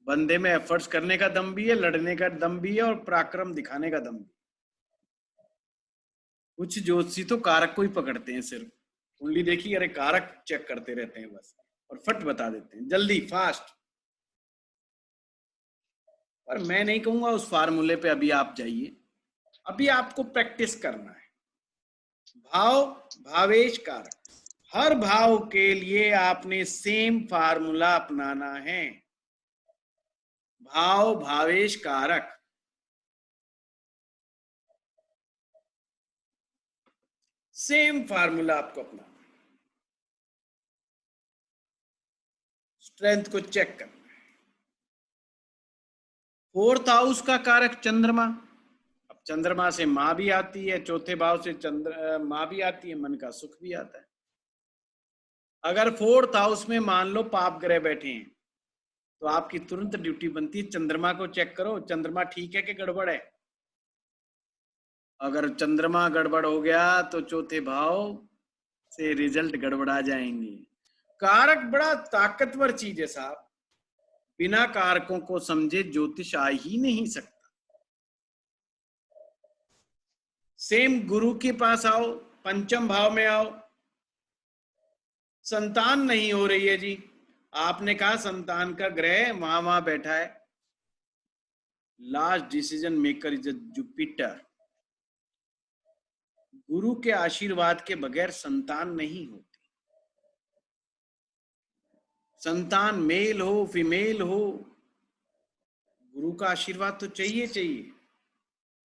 बंदे में एफर्ट्स करने का दम भी है, लड़ने का दम भी है और पराक्रम दिखाने का दम भी। कुछ ज्योतिषी तो कारक को ही पकड़ते हैं, सिर्फ कुंडली देखी, अरे कारक चेक करते रहते हैं बस, और फट बता देते हैं जल्दी, फास्ट। पर मैं नहीं कहूंगा उस फार्मूले पे अभी आप जाइए। अभी आपको प्रैक्टिस करना है। भाव, भावेश, कारक, हर भाव के लिए आपने सेम फार्मूला अपनाना है। भाव, भावेश, कारक, सेम फार्मूला आपको अपनाना है। स्ट्रेंथ को चेक करना है। 4th हाउस का कारक चंद्रमा। अब चंद्रमा से माँ भी आती है, चौथे भाव से माँ भी आती है, मन का सुख भी आता है। अगर फोर्थ हाउस में मान लो पाप ग्रह बैठे हैं तो आपकी तुरंत ड्यूटी बनती है चंद्रमा को चेक करो, चंद्रमा ठीक है कि गड़बड़ है। अगर चंद्रमा गड़बड़ हो गया तो चौथे भाव से रिजल्ट गड़बड़ा जाएंगे। कारक बड़ा ताकतवर चीज है साहब, बिना कारकों को समझे ज्योतिष आ ही नहीं सकता। सेम गुरु के पास आओ, पंचम भाव में आओ, संतान नहीं हो रही है जी, आपने कहा संतान का ग्रह वहां वहां बैठा है, last decision maker is Jupiter. गुरु के आशीर्वाद के बगैर संतान नहीं होती। संतान मेल हो फीमेल हो, गुरु का आशीर्वाद तो चाहिए चाहिए।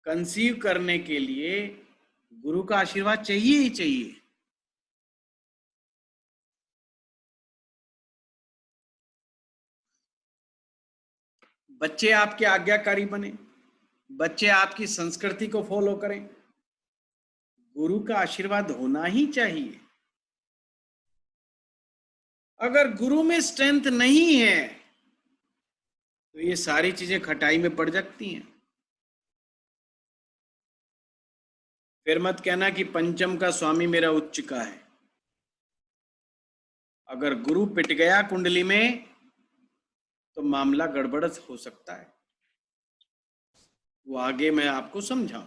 कंसीव करने के लिए गुरु का आशीर्वाद चाहिए ही चाहिए। बच्चे आपके आज्ञाकारी बने, बच्चे आपकी संस्कृति को फॉलो करें, गुरु का आशीर्वाद होना ही चाहिए। अगर गुरु में स्ट्रेंथ नहीं है तो ये सारी चीजें खटाई में पड़ जाती हैं। फिर मत कहना कि पंचम का स्वामी मेरा उच्च का है। अगर गुरु पिट गया कुंडली में तो मामला गड़बड़ हो सकता है, वो आगे मैं आपको समझाऊं।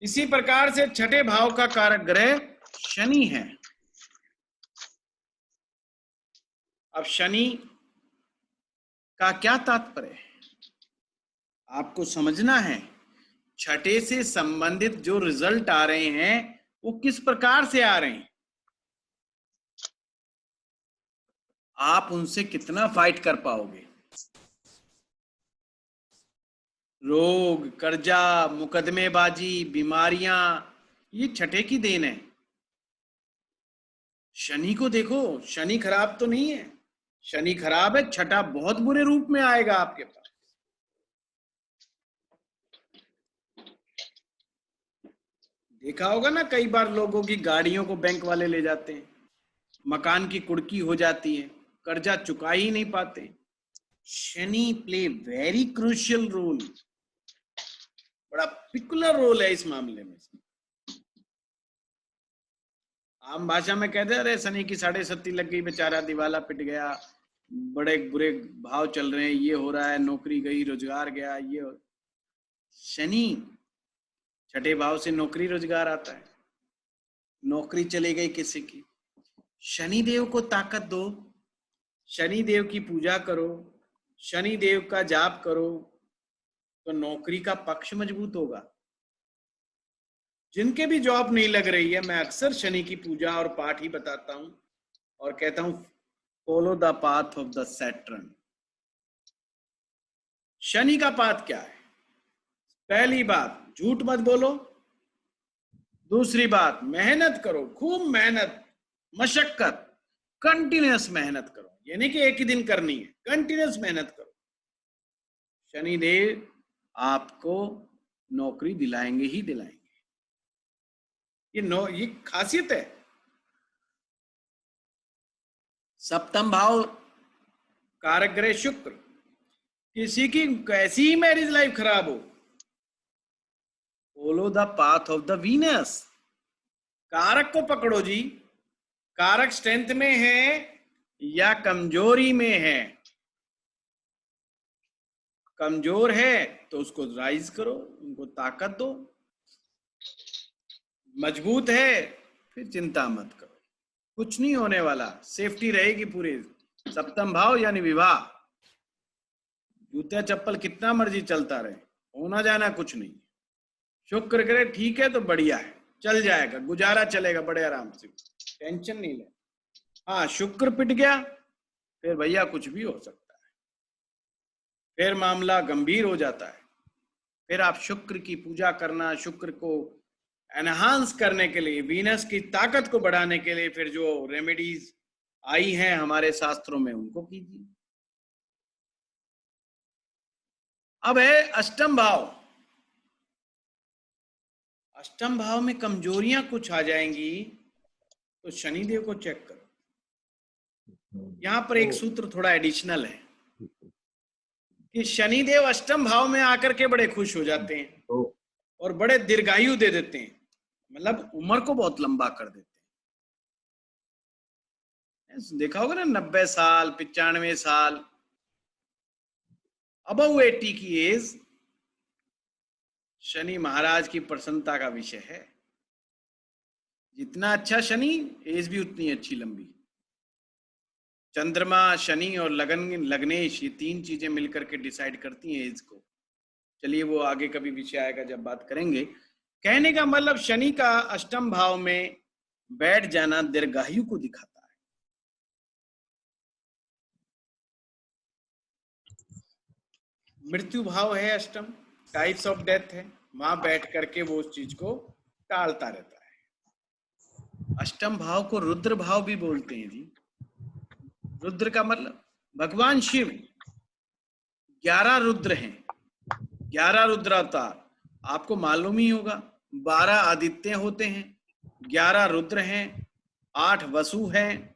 इसी प्रकार से छठे भाव का कारक ग्रह शनि है। अब शनि का क्या तात्पर्य है आपको समझना है। छठे से संबंधित जो रिजल्ट आ रहे हैं वो किस प्रकार से आ रहे हैं, आप उनसे कितना फाइट कर पाओगे। रोग, कर्जा, मुकदमेबाजी, बीमारियां, ये छठे की देन है। शनि को देखो, शनि खराब तो नहीं है, शनि खराब है, छठा बहुत बुरे रूप में आएगा आपके पास। देखा होगा ना, कई बार लोगों की गाड़ियों को बैंक वाले ले जाते हैं, मकान की कुड़की हो जाती है, कर्जा चुका ही नहीं पाते। Shani play very crucial role, बड़ा पिकुलर रोल है इस मामले में। आम भाषा में कहते हैं अरे शनि की 7.5 लग गई, बेचारा दिवाला पिट गया, बड़े बुरे भाव चल रहे हैं, ये हो रहा है, नौकरी गई, रोजगार गया, ये हो। शनि छठे भाव से नौकरी रोजगार आता है, नौकरी चली गई किसी की, शनि देव को ताकत दो, शनि देव की पूजा करो, शनि देव का जाप करो, तो नौकरी का पक्ष मजबूत होगा। जिनके भी जॉब नहीं लग रही है, मैं अक्सर शनि की पूजा और पाठ ही बताता हूं और कहता हूं follow the path of the Saturn. Shani का पाथ क्या है? पहली बात, झूठ मत बोलो। दूसरी बात, मेहनत करो, खूब मेहनत, मशक्कत, कंटिन्यूअस मेहनत करो, यानी कि एक ही दिन करनी है, कंटिन्यूअस मेहनत करो। शनिदेव आपको नौकरी दिलाएंगे ही दिलाएंगे, ये खासियत है। सप्तम भाव कारक ग्रह शुक्र, किसी की कैसी ही मैरिज लाइफ खराब हो, follow the path of the Venus. कारक को पकड़ो जी, कारक स्ट्रेंथ में है या कमजोरी में है। कमजोर है तो उसको राइज करो, उनको ताकत दो। मजबूत है फिर चिंता मत करो, कुछ नहीं होने वाला, सेफ्टी रहेगी पूरे। सप्तम भाव यानी विवाह, जूते चप्पल कितना मर्जी चलता रहे, होना जाना कुछ नहीं। शुक्र करे ठीक है तो बढ़िया है, चल जाएगा, गुजारा चलेगा बड़े आराम से, टेंशन नहीं ले। हाँ, शुक्र पिट गया फिर भैया कुछ भी हो सकता है, फिर मामला गंभीर हो जाता है। फिर आप शुक्र की पूजा करना, शुक्र को एनहांस करने के लिए, वीनस की ताकत को बढ़ाने के लिए फिर जो रेमेडीज आई हैं हमारे शास्त्रों में उनको कीजिए। अब है अष्टम भाव। अष्टम भाव में कमजोरियां कुछ आ जाएंगी तो शनिदेव को चेक करो। यहां पर एक सूत्र थोड़ा एडिशनल है कि शनिदेव अष्टम भाव में आकर के बड़े खुश हो जाते हैं और बड़े दीर्घायु दे देते हैं, मतलब उम्र को बहुत लंबा कर देते हैं। देखा होगा ना, 90 साल, 95 साल, अबव 80 की एज शनि महाराज की प्रसन्नता का विषय है। जितना अच्छा शनि, एज भी उतनी अच्छी लंबी। चंद्रमा, शनि और लग्नेश, ये तीन चीजें मिलकर के डिसाइड करती हैं एज को। चलिए वो आगे कभी विषय आएगा जब बात करेंगे। कहने का मतलब शनि का अष्टम भाव में बैठ जाना दीर्घायु को दिखाता है। मृत्यु भाव है अष्टम, टाइप्स ऑफ डेथ है, वहां बैठ करके वो उस चीज को टालता रहता है। अष्टम भाव को रुद्र भाव भी बोलते हैं जी। रुद्र का मतलब भगवान शिव, 11 रुद्र हैं, 11 रुद्रावतार। आपको मालूम ही होगा, 12 आदित्य होते हैं, 11 रुद्र हैं, 8 वसु हैं।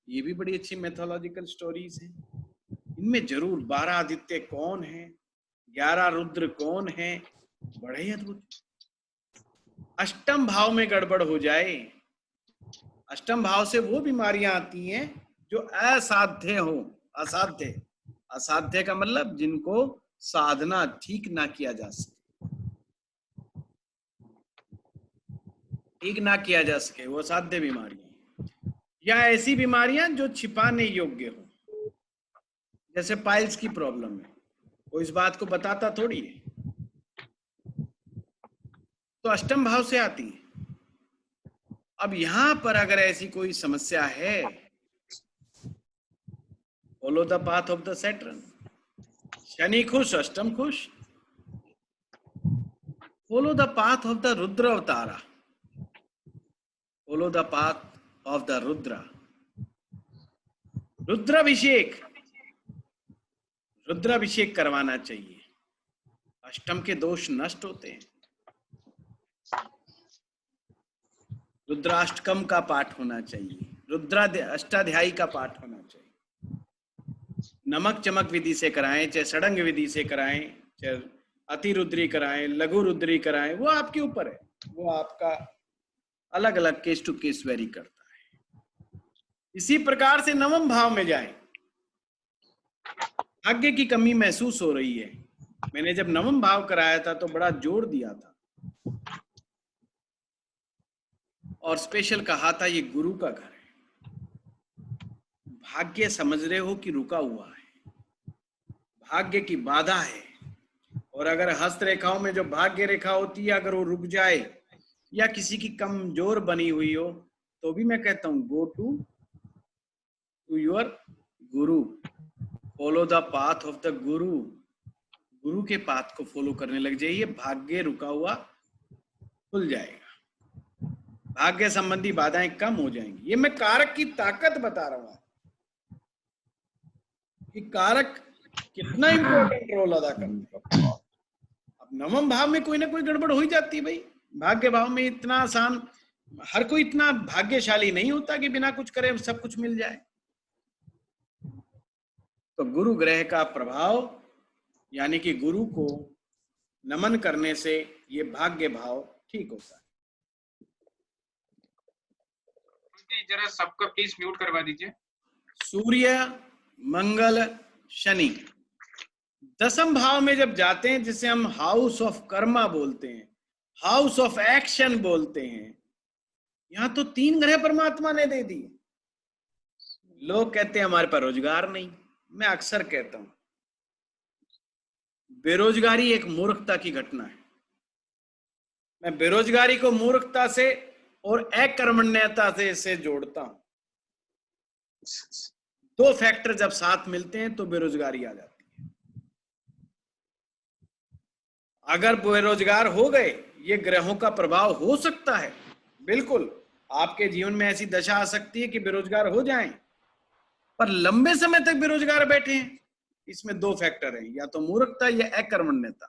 ये भी बड़ी अच्छी मैथोलॉजिकल स्टोरीज हैं। इनमें जरूर 12 आदित्य कौन है, 11 रुद्र कौन है, बड़े ही अद्भुत। अष्टम भाव में गड़बड़ हो जाए, अष्टम भाव से वो बीमारियां आती हैं जो असाध्य हो। असाध्य, असाध्य का मतलब जिनको साधना ठीक ना किया जा सके, ठीक ना किया जा सके, वो असाध्य बीमारियां, या ऐसी बीमारियां जो छिपाने योग्य हो, जैसे पाइल्स की प्रॉब्लम है, वो इस बात को बताता थोड़ी है, तो अष्टम भाव से आती है। अब यहां पर अगर ऐसी कोई समस्या है, follow the path of the Saturn. Shani खुश, अष्टम खुश, follow the path of the Rudra avatara, follow the path of the Rudra. Rudrabhishek, Rudrabhishek करवाना चाहिए, अष्टम के दोष नष्ट होते हैं। रुद्राष्टकम का पाठ होना चाहिए, रुद्रा अष्टाध्यायी का पाठ होना चाहिए। नमक चमक विधि से कराएं, चाहे सड़ंग विधि से कराएं, चाहे अति रुद्री कराएं, लघु रुद्री कराएं, वो आपके ऊपर है, वो आपका अलग अलग केस टू केस वेरी करता है। इसी प्रकार से नवम भाव में जाएं। भाग्य की कमी महसूस हो रही है, मैंने जब नवम भाव कराया था तो बड़ा जोर दिया था और स्पेशल कहा था ये गुरु का घर है। भाग्य समझ रहे हो कि रुका हुआ है, भाग्य की बाधा है, और अगर हस्त रेखाओं में जो भाग्य रेखा होती है अगर वो रुक जाए या किसी की कमजोर बनी हुई हो, तो भी मैं कहता हूं go to your Guru, follow the path of the गुरु। गुरु के पाथ को फॉलो करने लग जाइए, भाग्य रुका हुआ खुल जाएगा, भाग्य संबंधी बाधाएं कम हो जाएंगी। ये मैं कारक की ताकत बता रहा हूं कि कारक कितना इंपॉर्टेंट रोल अदा करते हैं। अब नवम भाव में कोई ना कोई गड़बड़ हो ही जाती है भाई। भाग्य भाव में इतना आसान, हर कोई इतना भाग्यशाली नहीं होता कि बिना कुछ करे सब कुछ मिल जाए। तो गुरु ग्रह का प्रभाव, यानी कि गुरु को नमन करने से ये भाग्य भाव ठीक होता है। जरा सबका प्लीज म्यूट करवा दीजिए। सूर्य, मंगल, शनि दसम भाव में जब जाते हैं, जिसे हम हाउस ऑफ कर्मा बोलते हैं, हाउस ऑफ एक्शन बोलते हैं, यहां तो 3 ग्रह परमात्मा ने दे दिए। लोग कहते हैं हमारे पास रोजगार नहीं। मैं अक्सर कहता हूं बेरोजगारी एक मूर्खता की घटना है। मैं बेरोजगारी को मूर्खता से और अकर्मण्यता से इससे जोड़ता हूं। 2 फैक्टर जब साथ मिलते हैं तो बेरोजगारी आ जाती है। अगर बेरोजगार हो गए, ये ग्रहों का प्रभाव हो सकता है, बिल्कुल आपके जीवन में ऐसी दशा आ सकती है कि बेरोजगार हो जाएं, पर लंबे समय तक बेरोजगार बैठे हैं। इसमें 2 फैक्टर हैं, या तो मूर्खता या अकर्मण्यता।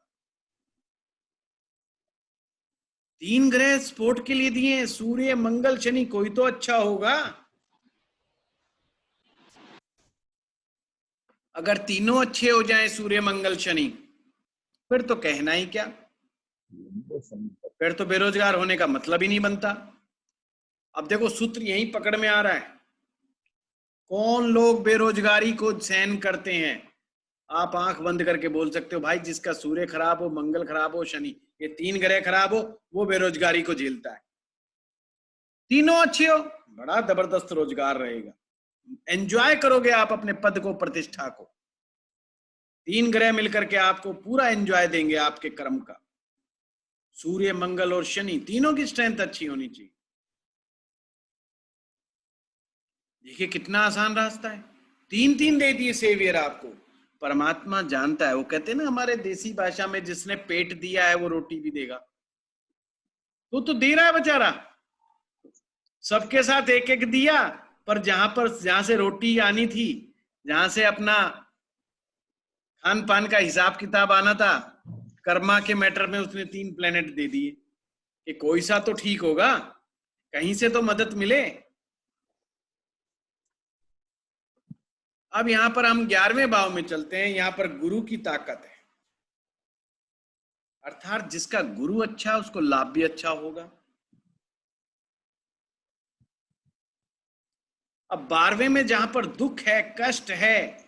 3 ग्रह सपोर्ट के लिए दिए हैं, सूर्य मंगल शनि, कोई तो अच्छा होगा। अगर तीनों अच्छे हो जाएं, सूर्य मंगल शनि, फिर तो कहना ही क्या, फिर तो बेरोजगार होने का मतलब ही नहीं बनता। अब देखो सूत्र यही पकड़ में आ रहा है। कौन लोग बेरोजगारी को सहन करते हैं? आप आंख बंद करके बोल सकते हो भाई, जिसका सूर्य खराब हो, मंगल खराब हो, शनि, ये 3 ग्रह खराब हो, वो बेरोजगारी को झेलता है। तीनों अच्छे हो, बड़ा जबरदस्त रोजगार रहेगा, एंजॉय करोगे आप अपने पद को, प्रतिष्ठा को। 3 ग्रह मिलकर के आपको पूरा एंजॉय देंगे आपके कर्म का। सूर्य मंगल और शनि, तीनों की स्ट्रेंथ अच्छी होनी चाहिए। देखिए कितना आसान रास्ता है, 3 दे दिए सेवियर आपको। परमात्मा जानता है, वो कहते हैं ना हमारे देसी भाषा में, जिसने पेट दिया है वो रोटी भी देगा। तो दे रहा है बेचारा, सबके साथ एक एक दिया, पर जहां से रोटी आनी थी, जहां से अपना खान पान का हिसाब किताब आना था, कर्मा के मैटर में उसने 3 प्लेनेट दे दिए कि कोई सा तो ठीक होगा, कहीं से तो मदद मिले। अब यहां पर हम 11वें भाव में चलते हैं, यहां पर गुरु की ताकत है, अर्थात जिसका गुरु अच्छा, उसको लाभ भी अच्छा होगा। अब 12वें में जहां पर दुख है, कष्ट है,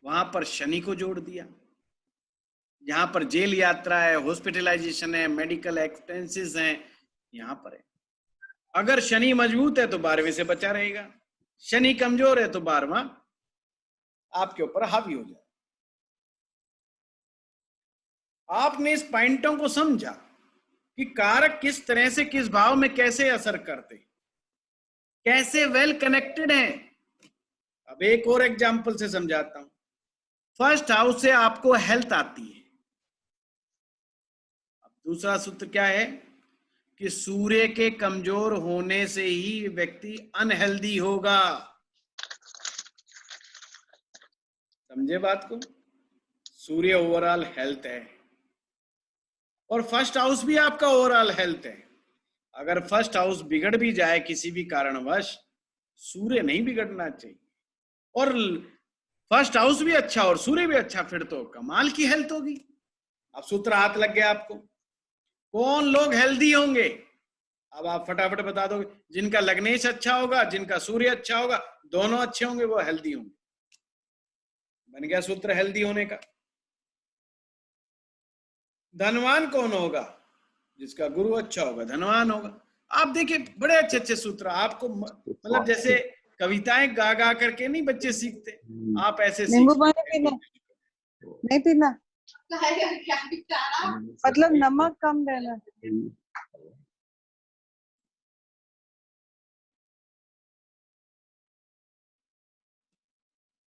वहां पर शनि को जोड़ दिया। जहां पर जेल यात्रा है, हॉस्पिटलाइजेशन है, मेडिकल एक्सपेंसेस हैं, यहां पर है। अगर शनि मजबूत है तो 12वें से बचा रहेगा, शनि कमजोर है तो 12वां आपके ऊपर हावी हो जाए। आपने इस पॉइंटों को समझा कि कारक किस तरह से किस भाव में कैसे असर करते, कैसे वेल कनेक्टेड हैं। अब एक और एग्जांपल से समझाता हूं। फर्स्ट हाउस से आपको हेल्थ आती है। अब दूसरा सूत्र क्या है कि सूर्य के कमजोर होने से ही व्यक्ति अनहेल्दी होगा। समझे बात को? सूर्य ओवरऑल हेल्थ है, और फर्स्ट हाउस भी आपका ओवरऑल हेल्थ है। अगर फर्स्ट हाउस बिगड़ भी जाए किसी भी कारणवश, सूर्य नहीं बिगड़ना चाहिए। और फर्स्ट हाउस भी अच्छा और सूर्य भी अच्छा, फिर तो कमाल की हेल्थ होगी। अब सूत्र हाथ लग गया आपको। कौन लोग हेल्दी होंगे? अब आप फटाफट बता दोगे। जिनका लग्नेश अच्छा होगा, जिनका सूर्य अच्छा होगा, दोनों अच्छे होंगे, वो हेल्दी होंगे। बन गया सूत्र हेल्दी होने का। धनवान कौन होगा? जिसका गुरु अच्छा होगा, धनवान होगा। आप देखिए बड़े अच्छे अच्छे सूत्र आपको, मतलब जैसे कविताएं गा गा करके नहीं बच्चे सीखते, आप ऐसे नींबू सीख पानी पीना, नहीं पीना, मतलब नमक कम देना।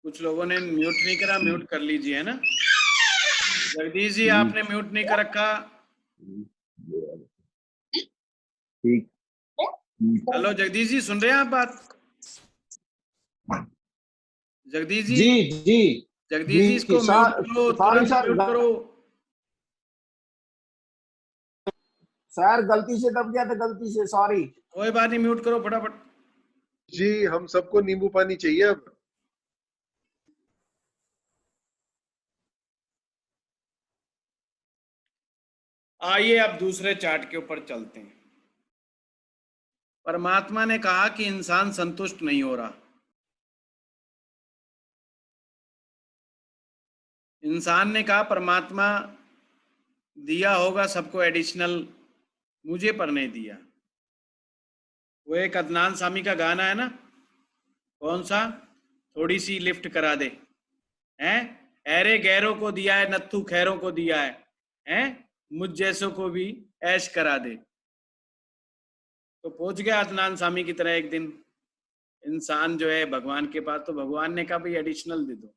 कुछ लोगों ने म्यूट नहीं करा, म्यूट कर लीजिए, है ना। जगदीश जी आपने म्यूट नहीं कर रखा। ठीक। हेलो जगदीश जी, सुन रहे हैं आप बात? जगदीश जी, जी जगदीश जी इसको म्यूट करो, तुरंत म्यूट करो। सर गलती से दब गया था, गलती से, सॉरी। कोई बात नहीं, म्यूट करो फटाफट। जी हम सबको नींबू पानी चाहिए अब। आइए अब दूसरे चार्ट के ऊपर चलते हैं। परमात्मा ने कहा कि इंसान संतुष्ट नहीं हो रहा। इंसान ने कहा परमात्मा दिया होगा सबको एडिशनल, मुझे पर नहीं दिया। वो एक अदनान सामी का गाना है ना, कौन सा, थोड़ी सी लिफ्ट करा दे, हैं, ऐरे गैरों को दिया है, नत्थू खैरों को दिया है, हैं, मुझ जैसों को भी ऐश करा दे। तो पहुंच गया अदनान सामी की तरह एक दिन इंसान जो है भगवान के पास, तो भगवान ने कहा भाई एडिशनल दे दो।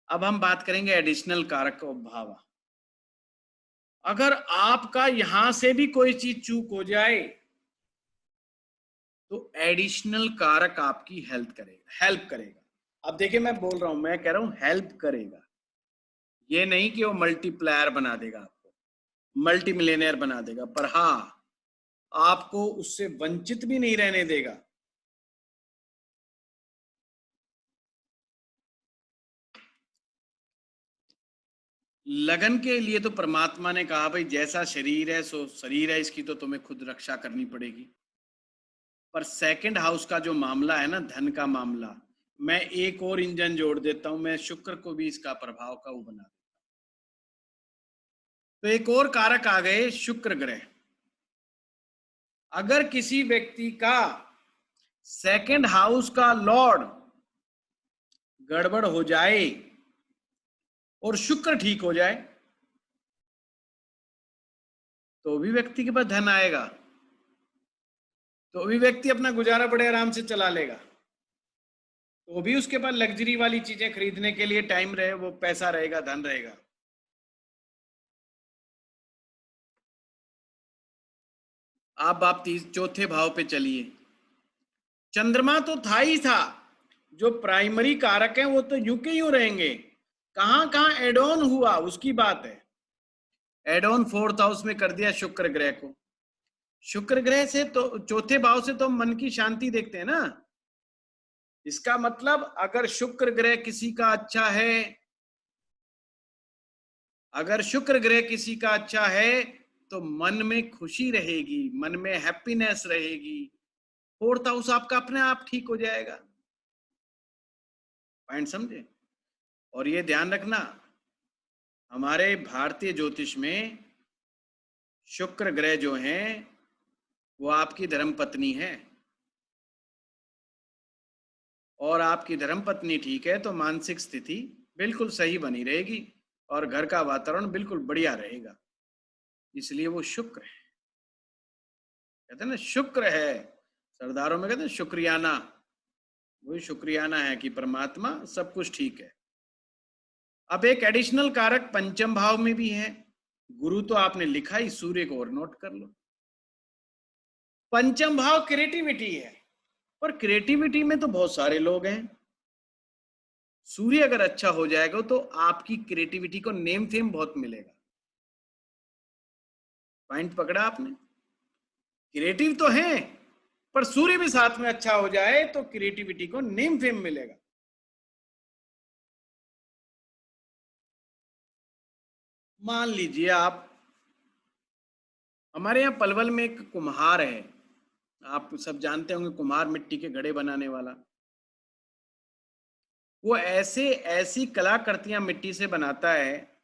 अब हम बात करेंगे एडिशनल कारक और भाव। अगर आपका यहां से भी कोई चीज चूक हो जाए तो एडिशनल कारक आपकी हेल्प करेगा। अब देखिए मैं बोल रहा हूं, मैं कह रहा हूं हेल्प करेगा, ये नहीं कि वो मल्टीप्लायर बना देगा आपको। मल्टी मिलियनेयर बना देगा, पर हाँ आपको उससे वंचित भी नहीं रहने देगा। लगन के लिए तो परमात्मा ने कहा भाई जैसा शरीर है सो शरीर है, इसकी तो तुम्हें खुद रक्षा करनी पड़ेगी। पर सेकंड हाउस का जो मामला है ना, धन का मामला, मैं एक और इंजन जोड़ देता हूं, मैं शुक्र को भी इसका प्रभाव का वो बना देता हूं। तो एक और कारक आ गए, शुक्र ग्रह। अगर किसी व्यक्ति का सेकंड हाउस का लॉर्ड गड़बड़ हो जाए और शुक्र ठीक हो जाए तो भी व्यक्ति के पास धन आएगा, तो भी व्यक्ति अपना गुजारा बड़े आराम से चला लेगा, तो भी उसके पास लग्जरी वाली चीजें खरीदने के लिए टाइम रहे, वो पैसा रहेगा, धन रहेगा। आप चौथे भाव पे चलिए। चंद्रमा तो था ही था, जो प्राइमरी कारक है वो तो यूं के यूं रहेंगे, कहां कहां एड ऑन हुआ उसकी बात है। एड ऑन फोर्थ हाउस में कर दिया शुक्र ग्रह को। शुक्र ग्रह से तो चौथे भाव से तो मन की शांति देखते हैं ना। इसका मतलब अगर शुक्र ग्रह किसी का अच्छा है, अगर शुक्र ग्रह किसी का अच्छा है तो मन में खुशी रहेगी, मन में हैप्पीनेस रहेगी, फोर्थ हाउस आपका अपने आप ठीक हो जाएगा। पॉइंट समझे? और ये ध्यान रखना, हमारे भारतीय ज्योतिष में शुक्र ग्रह जो हैं वो आपकी धर्मपत्नी है, और आपकी धर्मपत्नी ठीक है तो मानसिक स्थिति बिल्कुल सही बनी रहेगी और घर का वातावरण बिल्कुल बढ़िया रहेगा। इसलिए वो शुक्र है, कहते हैं ना शुक्र है, सरदारों में कहते हैं शुक्रियाना, वही शुक्रियाना है कि परमात्मा सब कुछ ठीक है। अब एक एडिशनल कारक पंचम भाव में भी है, गुरु तो आपने लिखा ही, सूर्य को और नोट कर लो। पंचम भाव क्रिएटिविटी है, पर क्रिएटिविटी में तो बहुत सारे लोग हैं। सूर्य अगर अच्छा हो जाएगा तो आपकी क्रिएटिविटी को नेम फेम बहुत मिलेगा। पॉइंट पकड़ा आपने? क्रिएटिव तो हैं, पर सूर्य भी साथ में अच्छा हो जाए तो क्रिएटिविटी को नेम फेम मिलेगा। मान लीजिए आप, हमारे यहाँ पलवल में एक कुम्हार है, आप सब जानते होंगे, कुम्हार मिट्टी के घड़े बनाने वाला। वो ऐसी कलाकृतियां मिट्टी से बनाता है,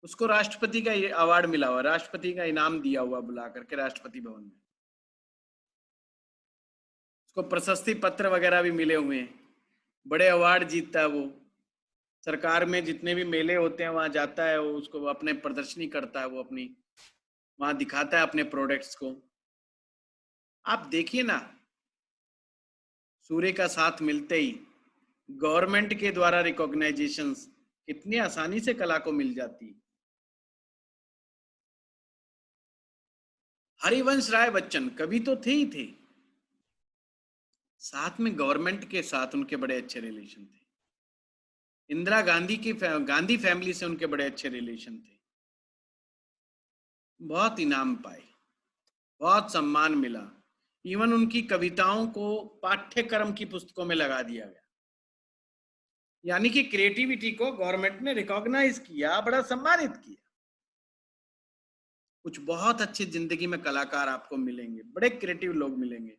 उसको राष्ट्रपति का अवार्ड मिला हुआ, राष्ट्रपति का इनाम दिया हुआ बुला करके राष्ट्रपति भवन में, उसको प्रशस्ति पत्र वगैरह भी मिले हुए हैं, बड़े अवार्ड जीतता है वो। सरकार में जितने भी मेले होते हैं वहां जाता है वो, उसको अपने प्रदर्शनी करता है, वो अपनी वहां दिखाता है अपने प्रोडक्ट्स को। आप देखिए ना, सूर्य का साथ मिलते ही गवर्नमेंट के द्वारा रिकॉग्नाइजेशन कितनी आसानी से कला को मिल जाती है। हरिवंश राय बच्चन कवि तो थे ही थे, साथ में गवर्नमेंट के साथ उनके बड़े अच्छे रिलेशन थे। इंदिरा गांधी की गांधी फैमिली से उनके बड़े अच्छे रिलेशन थे, बहुत इनाम पाए, बहुत सम्मान मिला। इवन उनकी कविताओं को पाठ्यक्रम की पुस्तकों में लगा दिया गया। यानी कि क्रिएटिविटी को गवर्नमेंट ने रिकॉग्नाइज किया, बड़ा सम्मानित किया। कुछ बहुत अच्छे जिंदगी में कलाकार आपको मिलेंगे, बड़े क्रिएटिव लोग मिलेंगे,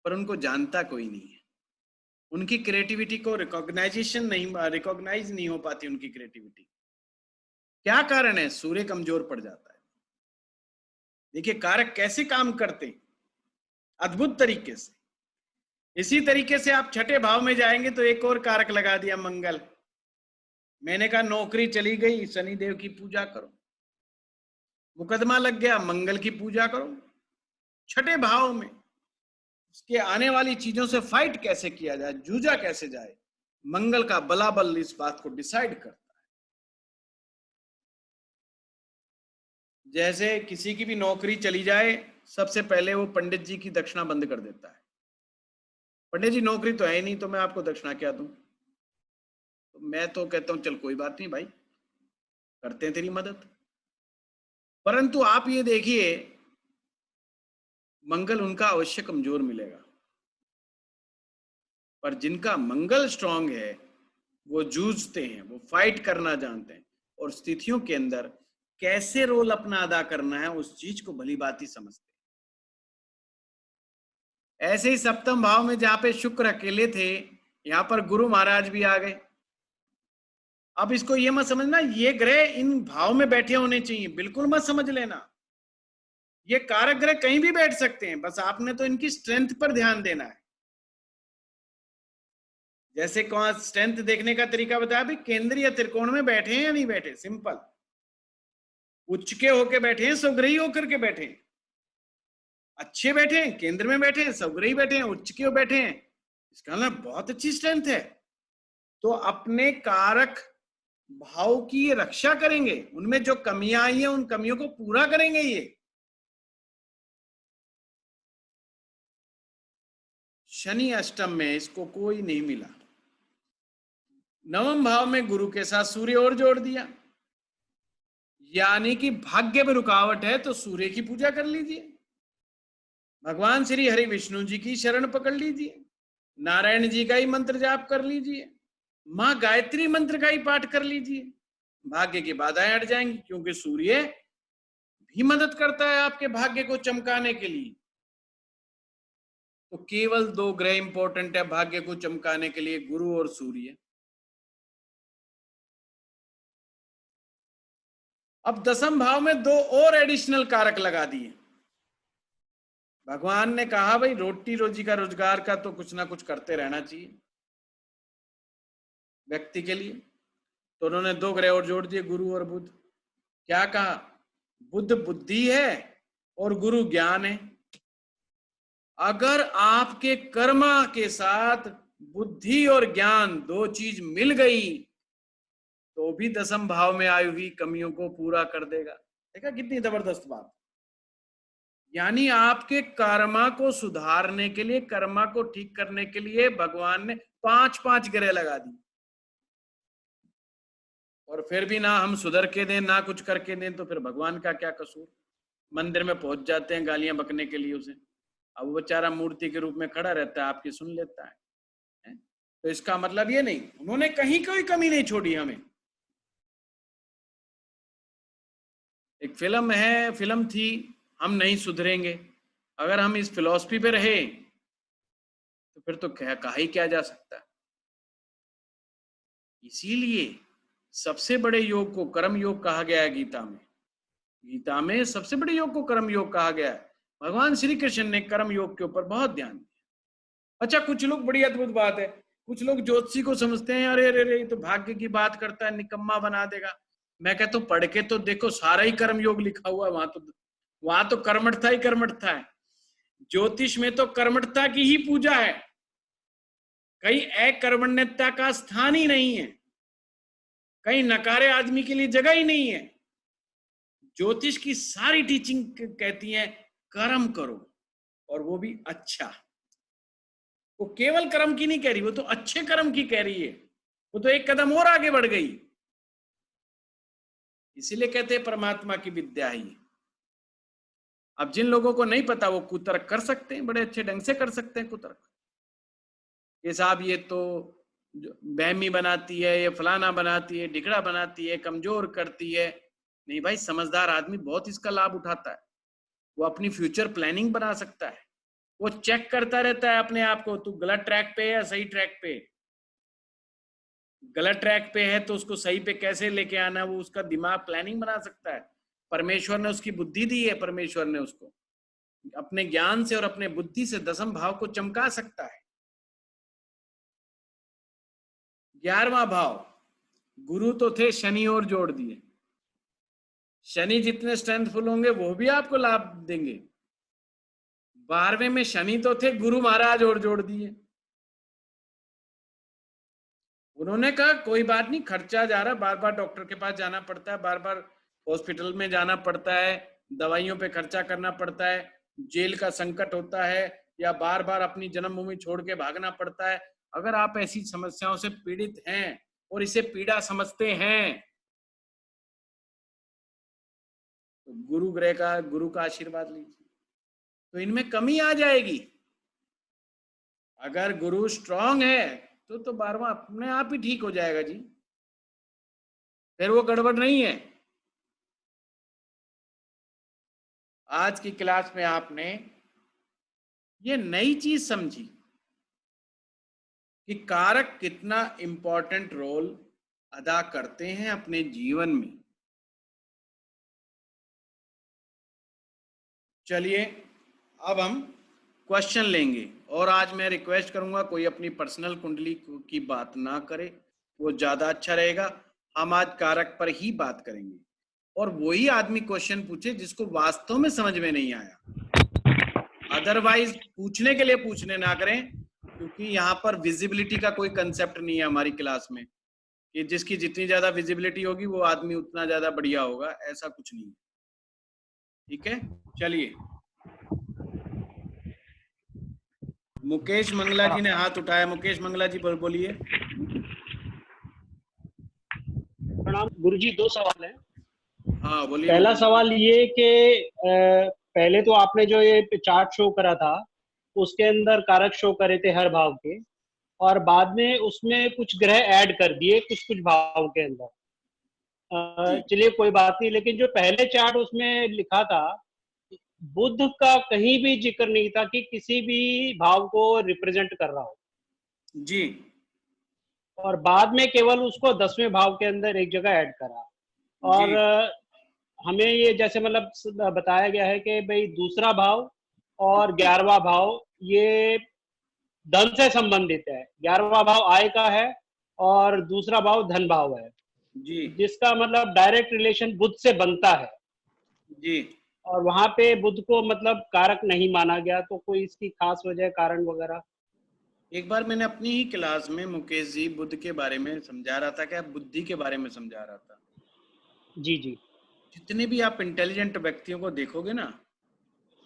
पर उनको जानता कोई नहीं है। उनकी क्रिएटिविटी को रिकॉग्नाइज नहीं हो पाती उनकी क्रिएटिविटी। क्या कारण है? सूर्य कमजोर पड़ जाता है। देखिए कारक कैसे काम करते, अद्भुत तरीके से। इसी तरीके से आप छठे भाव में जाएंगे तो एक और कारक लगा दिया, मंगल। मैंने कहा नौकरी चली गई, शनिदेव की पूजा करो। मुकदमा लग गया, मंगल की पूजा करो। छठे भाव में उसके आने वाली चीजों से फाइट कैसे किया जाए, जूझा कैसे जाए, मंगल का बलाबल इस बात को डिसाइड करता है। जैसे किसी की भी नौकरी चली जाए, सबसे पहले वो पंडित जी की दक्षिणा बंद कर देता है। पंडित जी नौकरी तो है ही नहीं, तो मैं आपको दक्षिणा क्या दूं? तो मैं तो कहता हूं चल कोई बात नहीं भाई, करते हैं तेरी मदद। परंतु आप ये देखिए, मंगल उनका अवश्य कमजोर मिलेगा, पर जिनका मंगल स्ट्रांग है वो जूझते हैं, वो फाइट करना जानते हैं और स्थितियों के अंदर कैसे रोल अपना अदा करना है उस चीज को भली भांति समझते हैं। ऐसे ही सप्तम भाव में जहां पे शुक्र अकेले थे, यहां पर गुरु महाराज भी आ गए। अब इसको ये मत समझना ये ग्रह इन भाव में बैठे होने चाहिए, बिल्कुल मत समझ लेना। ये कारक ग्रह कहीं भी बैठ सकते हैं, बस आपने तो इनकी स्ट्रेंथ पर ध्यान देना है। जैसे कौन स्ट्रेंथ देखने का तरीका बताया, भाई केंद्रीय त्रिकोण में बैठे हैं या नहीं बैठे, सिंपल। उच्च के होके बैठे हैं, स्वग्रही होकर के बैठे हैं, अच्छे बैठे हैं, केंद्र में बैठे हैं, स्वग्रही बैठे हैं, उच्च के बैठे हैं, इसका मतलब बहुत अच्छी स्ट्रेंथ है। तो अपने कारक भाव की ये रक्षा करेंगे, उनमें जो कमियां आई हैं उन कमियों को पूरा करेंगे ये। शनि अष्टम में इसको कोई नहीं मिला। नवम भाव में गुरु के साथ सूर्य और जोड़ दिया, यानी कि भाग्य में रुकावट है तो सूर्य की पूजा कर लीजिए, भगवान श्री हरि विष्णु जी की शरण पकड़ लीजिए, नारायण जी का ही मंत्र जाप कर लीजिए, मां गायत्री मंत्र का ही पाठ कर लीजिए, भाग्य की बाधाएं हट जाएंगी, क्योंकि सूर्य भी मदद करता है आपके भाग्य को चमकाने के लिए। तो केवल 2 ग्रह इंपॉर्टेंट है भाग्य को चमकाने के लिए, गुरु और सूर्य। अब दसम भाव में 2 और एडिशनल कारक लगा दिए। भगवान ने कहा भाई रोटी रोजी का रोजगार का तो कुछ ना कुछ करते रहना चाहिए व्यक्ति के लिए, तो उन्होंने 2 ग्रह और जोड़ दिए, गुरु और बुध। क्या कहा, बुध बुद्धि है और गुरु ज्ञान है। अगर आपके कर्म के साथ बुद्धि और ज्ञान 2 चीज मिल गई तो भी दसम भाव में आई हुई कमियों को पूरा कर देगा। देखा कितनी जबरदस्त बात। यानी आपके कर्मा को सुधारने के लिए, कर्मा को ठीक करने के लिए भगवान ने 5-5 ग्रह लगा दी, और फिर भी ना हम सुधर के दें ना कुछ करके दें, तो फिर भगवान का क्या कसूर। मंदिर में पहुंच जाते हैं गालियां बकने के लिए उसे, अब वो बेचारा मूर्ति के रूप में खड़ा रहता है, आपकी सुन लेता है। तो इसका मतलब ये नहीं, उन्होंने कहीं कोई कमी नहीं छोड़ी हमें। एक फिल्म थी हम नहीं सुधरेंगे। अगर हम इस फिलॉसफी पे रहे तो फिर तो कहा ही क्या जा सकता है। इसीलिए सबसे बड़े योग को कर्म योग कहा गया है गीता में सबसे बड़े योग को कर्म योग कहा गया है। भगवान श्री कृष्ण ने कर्म योग के ऊपर बहुत ध्यान दिया। अच्छा, कुछ लोग, बड़ी अद्भुत बात है, कुछ लोग ज्योतिषी को समझते हैं अरे अरे अरे तो भाग्य की बात करता है, निकम्मा बना देगा। मैं कहता हूं पढ़ के तो देखो, सारा ही कर्म योग लिखा हुआ है, वहां तो कर्मठता ही कर्मठता है। ज्योतिष में तो कर्मठता की ही पूजा है, कहीं अकर्मण्यता का स्थान ही नहीं है, कहीं नकारे आदमी के लिए जगह ही नहीं है। ज्योतिष की सारी टीचिंग कहती है कर्म करो, और वो भी अच्छा। वो केवल कर्म की नहीं कह रही, वो तो अच्छे कर्म की कह रही है, वो तो एक कदम और आगे बढ़ गई। इसीलिए कहते हैं परमात्मा की विद्या ही। अब जिन लोगों को नहीं पता वो कुतर्क कर सकते हैं, बड़े अच्छे ढंग से कर सकते हैं कुतर्क। ये साहब ये तो बहमी बनाती है, ये फलाना बनाती है, ढिकड़ा बनाती है, कमजोर करती है। नहीं भाई, समझदार आदमी बहुत इसका लाभ उठाता है। वो अपनी फ्यूचर प्लानिंग बना सकता है, वो चेक करता रहता है अपने आप को, तू गलत ट्रैक पे है या सही ट्रैक पे। गलत ट्रैक पे है तो उसको सही पे कैसे लेके आना, वो उसका दिमाग प्लानिंग बना सकता है। परमेश्वर ने उसकी बुद्धि दी है, परमेश्वर ने उसको अपने ज्ञान से और अपने बुद्धि से दसम भाव को चमका सकता है। 11वां भाव गुरु तो थे, शनि और जोड़ दिए। शनि जितने स्ट्रेंथफुल होंगे वो भी आपको लाभ देंगे। 12वें में शनि तो थे, गुरु महाराज और जोड़ दिए। उन्होंने कहा कोई बात नहीं, खर्चा जा रहा, बार बार डॉक्टर के पास जाना पड़ता है, बार बार हॉस्पिटल में जाना पड़ता है, दवाइयों पे खर्चा करना पड़ता है, जेल का संकट होता है, या बार बार अपनी जन्मभूमि छोड़ के भागना पड़ता है। अगर आप ऐसी समस्याओं से पीड़ित हैं और इसे पीड़ा समझते हैं तो गुरु का आशीर्वाद लीजिए, तो इनमें कमी आ जाएगी। अगर गुरु स्ट्रांग है तो 12वां अपने आप ही ठीक हो जाएगा जी, फिर वो गड़बड़ नहीं है। आज की क्लास में आपने ये नई चीज समझी कि कारक कितना इंपॉर्टेंट रोल अदा करते हैं अपने जीवन में। चलिए अब हम क्वेश्चन लेंगे, और आज मैं रिक्वेस्ट करूंगा कोई अपनी पर्सनल कुंडली की बात ना करे, वो ज्यादा अच्छा रहेगा। हम आज कारक पर ही बात करेंगे, और वही आदमी क्वेश्चन पूछे जिसको वास्तव में समझ में नहीं आया। अदरवाइज पूछने के लिए पूछने ना करें, क्योंकि यहाँ पर विजिबिलिटी का कोई कंसेप्ट नहीं है हमारी क्लास में कि जिसकी जितनी ज्यादा विजिबिलिटी होगी वो आदमी उतना ज्यादा बढ़िया होगा, ऐसा कुछ नहीं है। ठीक है, चलिए। मुकेश मंगला जी ने हाथ उठाया। मुकेश मंगला जी बोलिए। प्रणाम गुरुजी, 2 सवाल है। हाँ बोलिए। पहला सवाल ये कि पहले तो आपने जो ये चार्ट शो करा था उसके अंदर कारक शो करे थे हर भाव के, और बाद में उसमें कुछ ग्रह ऐड कर दिए कुछ भाव के अंदर। चलिए कोई बात नहीं, लेकिन जो पहले चार्ट उसमें लिखा था बुध का कहीं भी जिक्र नहीं था कि किसी भी भाव को रिप्रेजेंट कर रहा हो जी, और बाद में केवल उसको 10वें भाव के अंदर एक जगह ऐड करा। और हमें ये जैसे मतलब बताया गया है कि भाई दूसरा भाव और 11वां भाव ये धन से संबंधित है। 11वां भाव आय का है और दूसरा भाव धन भाव है जी, जिसका मतलब डायरेक्ट रिलेशन बुध से बनता है जी। और वहां पे बुध को मतलब कारक नहीं माना गया, तो कोई इसकी खास वजह कारण वगैरह? एक बार मैंने अपनी ही क्लास में मुकेश जी बुद्ध के बारे में समझा रहा था, क्या बुद्धि के बारे में समझा रहा था। जी जी। जितने भी आप इंटेलिजेंट व्यक्तियों को देखोगे ना,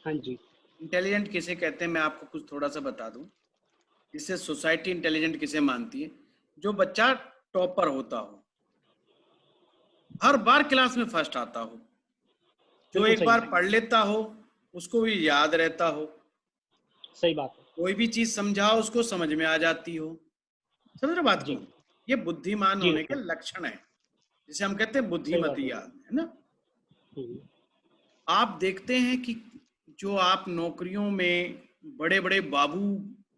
हाँ जी। इंटेलिजेंट किसे कहते हैं मैं आपको कुछ थोड़ा सा बता दूं। इससे सोसाइटी इंटेलिजेंट किसे मानती है? जो बच्चा टॉपर होता हो, हर बार क्लास में फर्स्ट आता हो, जो एक बार पढ़ लेता हो, उसको भी याद रहता हो, सही बात है, कोई भी चीज समझाओ उसको समझ में आ जाती हो। समझ रहे बात को? ये बुद्धिमान होने के लक्षण है, जिसे हम कहते हैं बुद्धिमती आदमी, है ना। आप देखते हैं कि जो आप नौकरियों में बड़े बड़े बाबू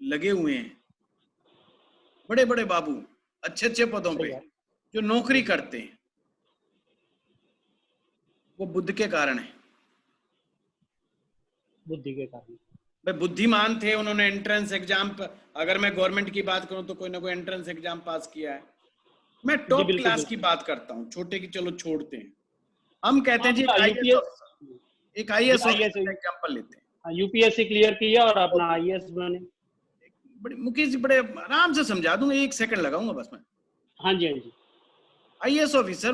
लगे हुए हैं, बड़े बड़े बाबू अच्छे अच्छे पदों पे जो नौकरी करते हैं, वो बुद्ध के कारण है, बुद्धि के कारण। भाई बुद्धिमान थे, उन्होंने एंट्रेंस एग्जाम, अगर मैं गवर्नमेंट की बात करूं तो कोई ना कोई एंट्रेंस एग्जाम पास किया है। मैं टॉप क्लास की बात करता हूं, छोटे की चलो छोड़ते हैं। हम कहते हैं जी एक आईएएस एग्जाम्पल लेते हैं, यूपीएससी क्लियर किया और अपना आईएएस बने। बड़े मुकेश जी बड़े आराम से समझा दूंगा, 1 सेकंड लगाऊंगा बस मैं। हाँ जी, हाँ जी। आईएएस ऑफिसर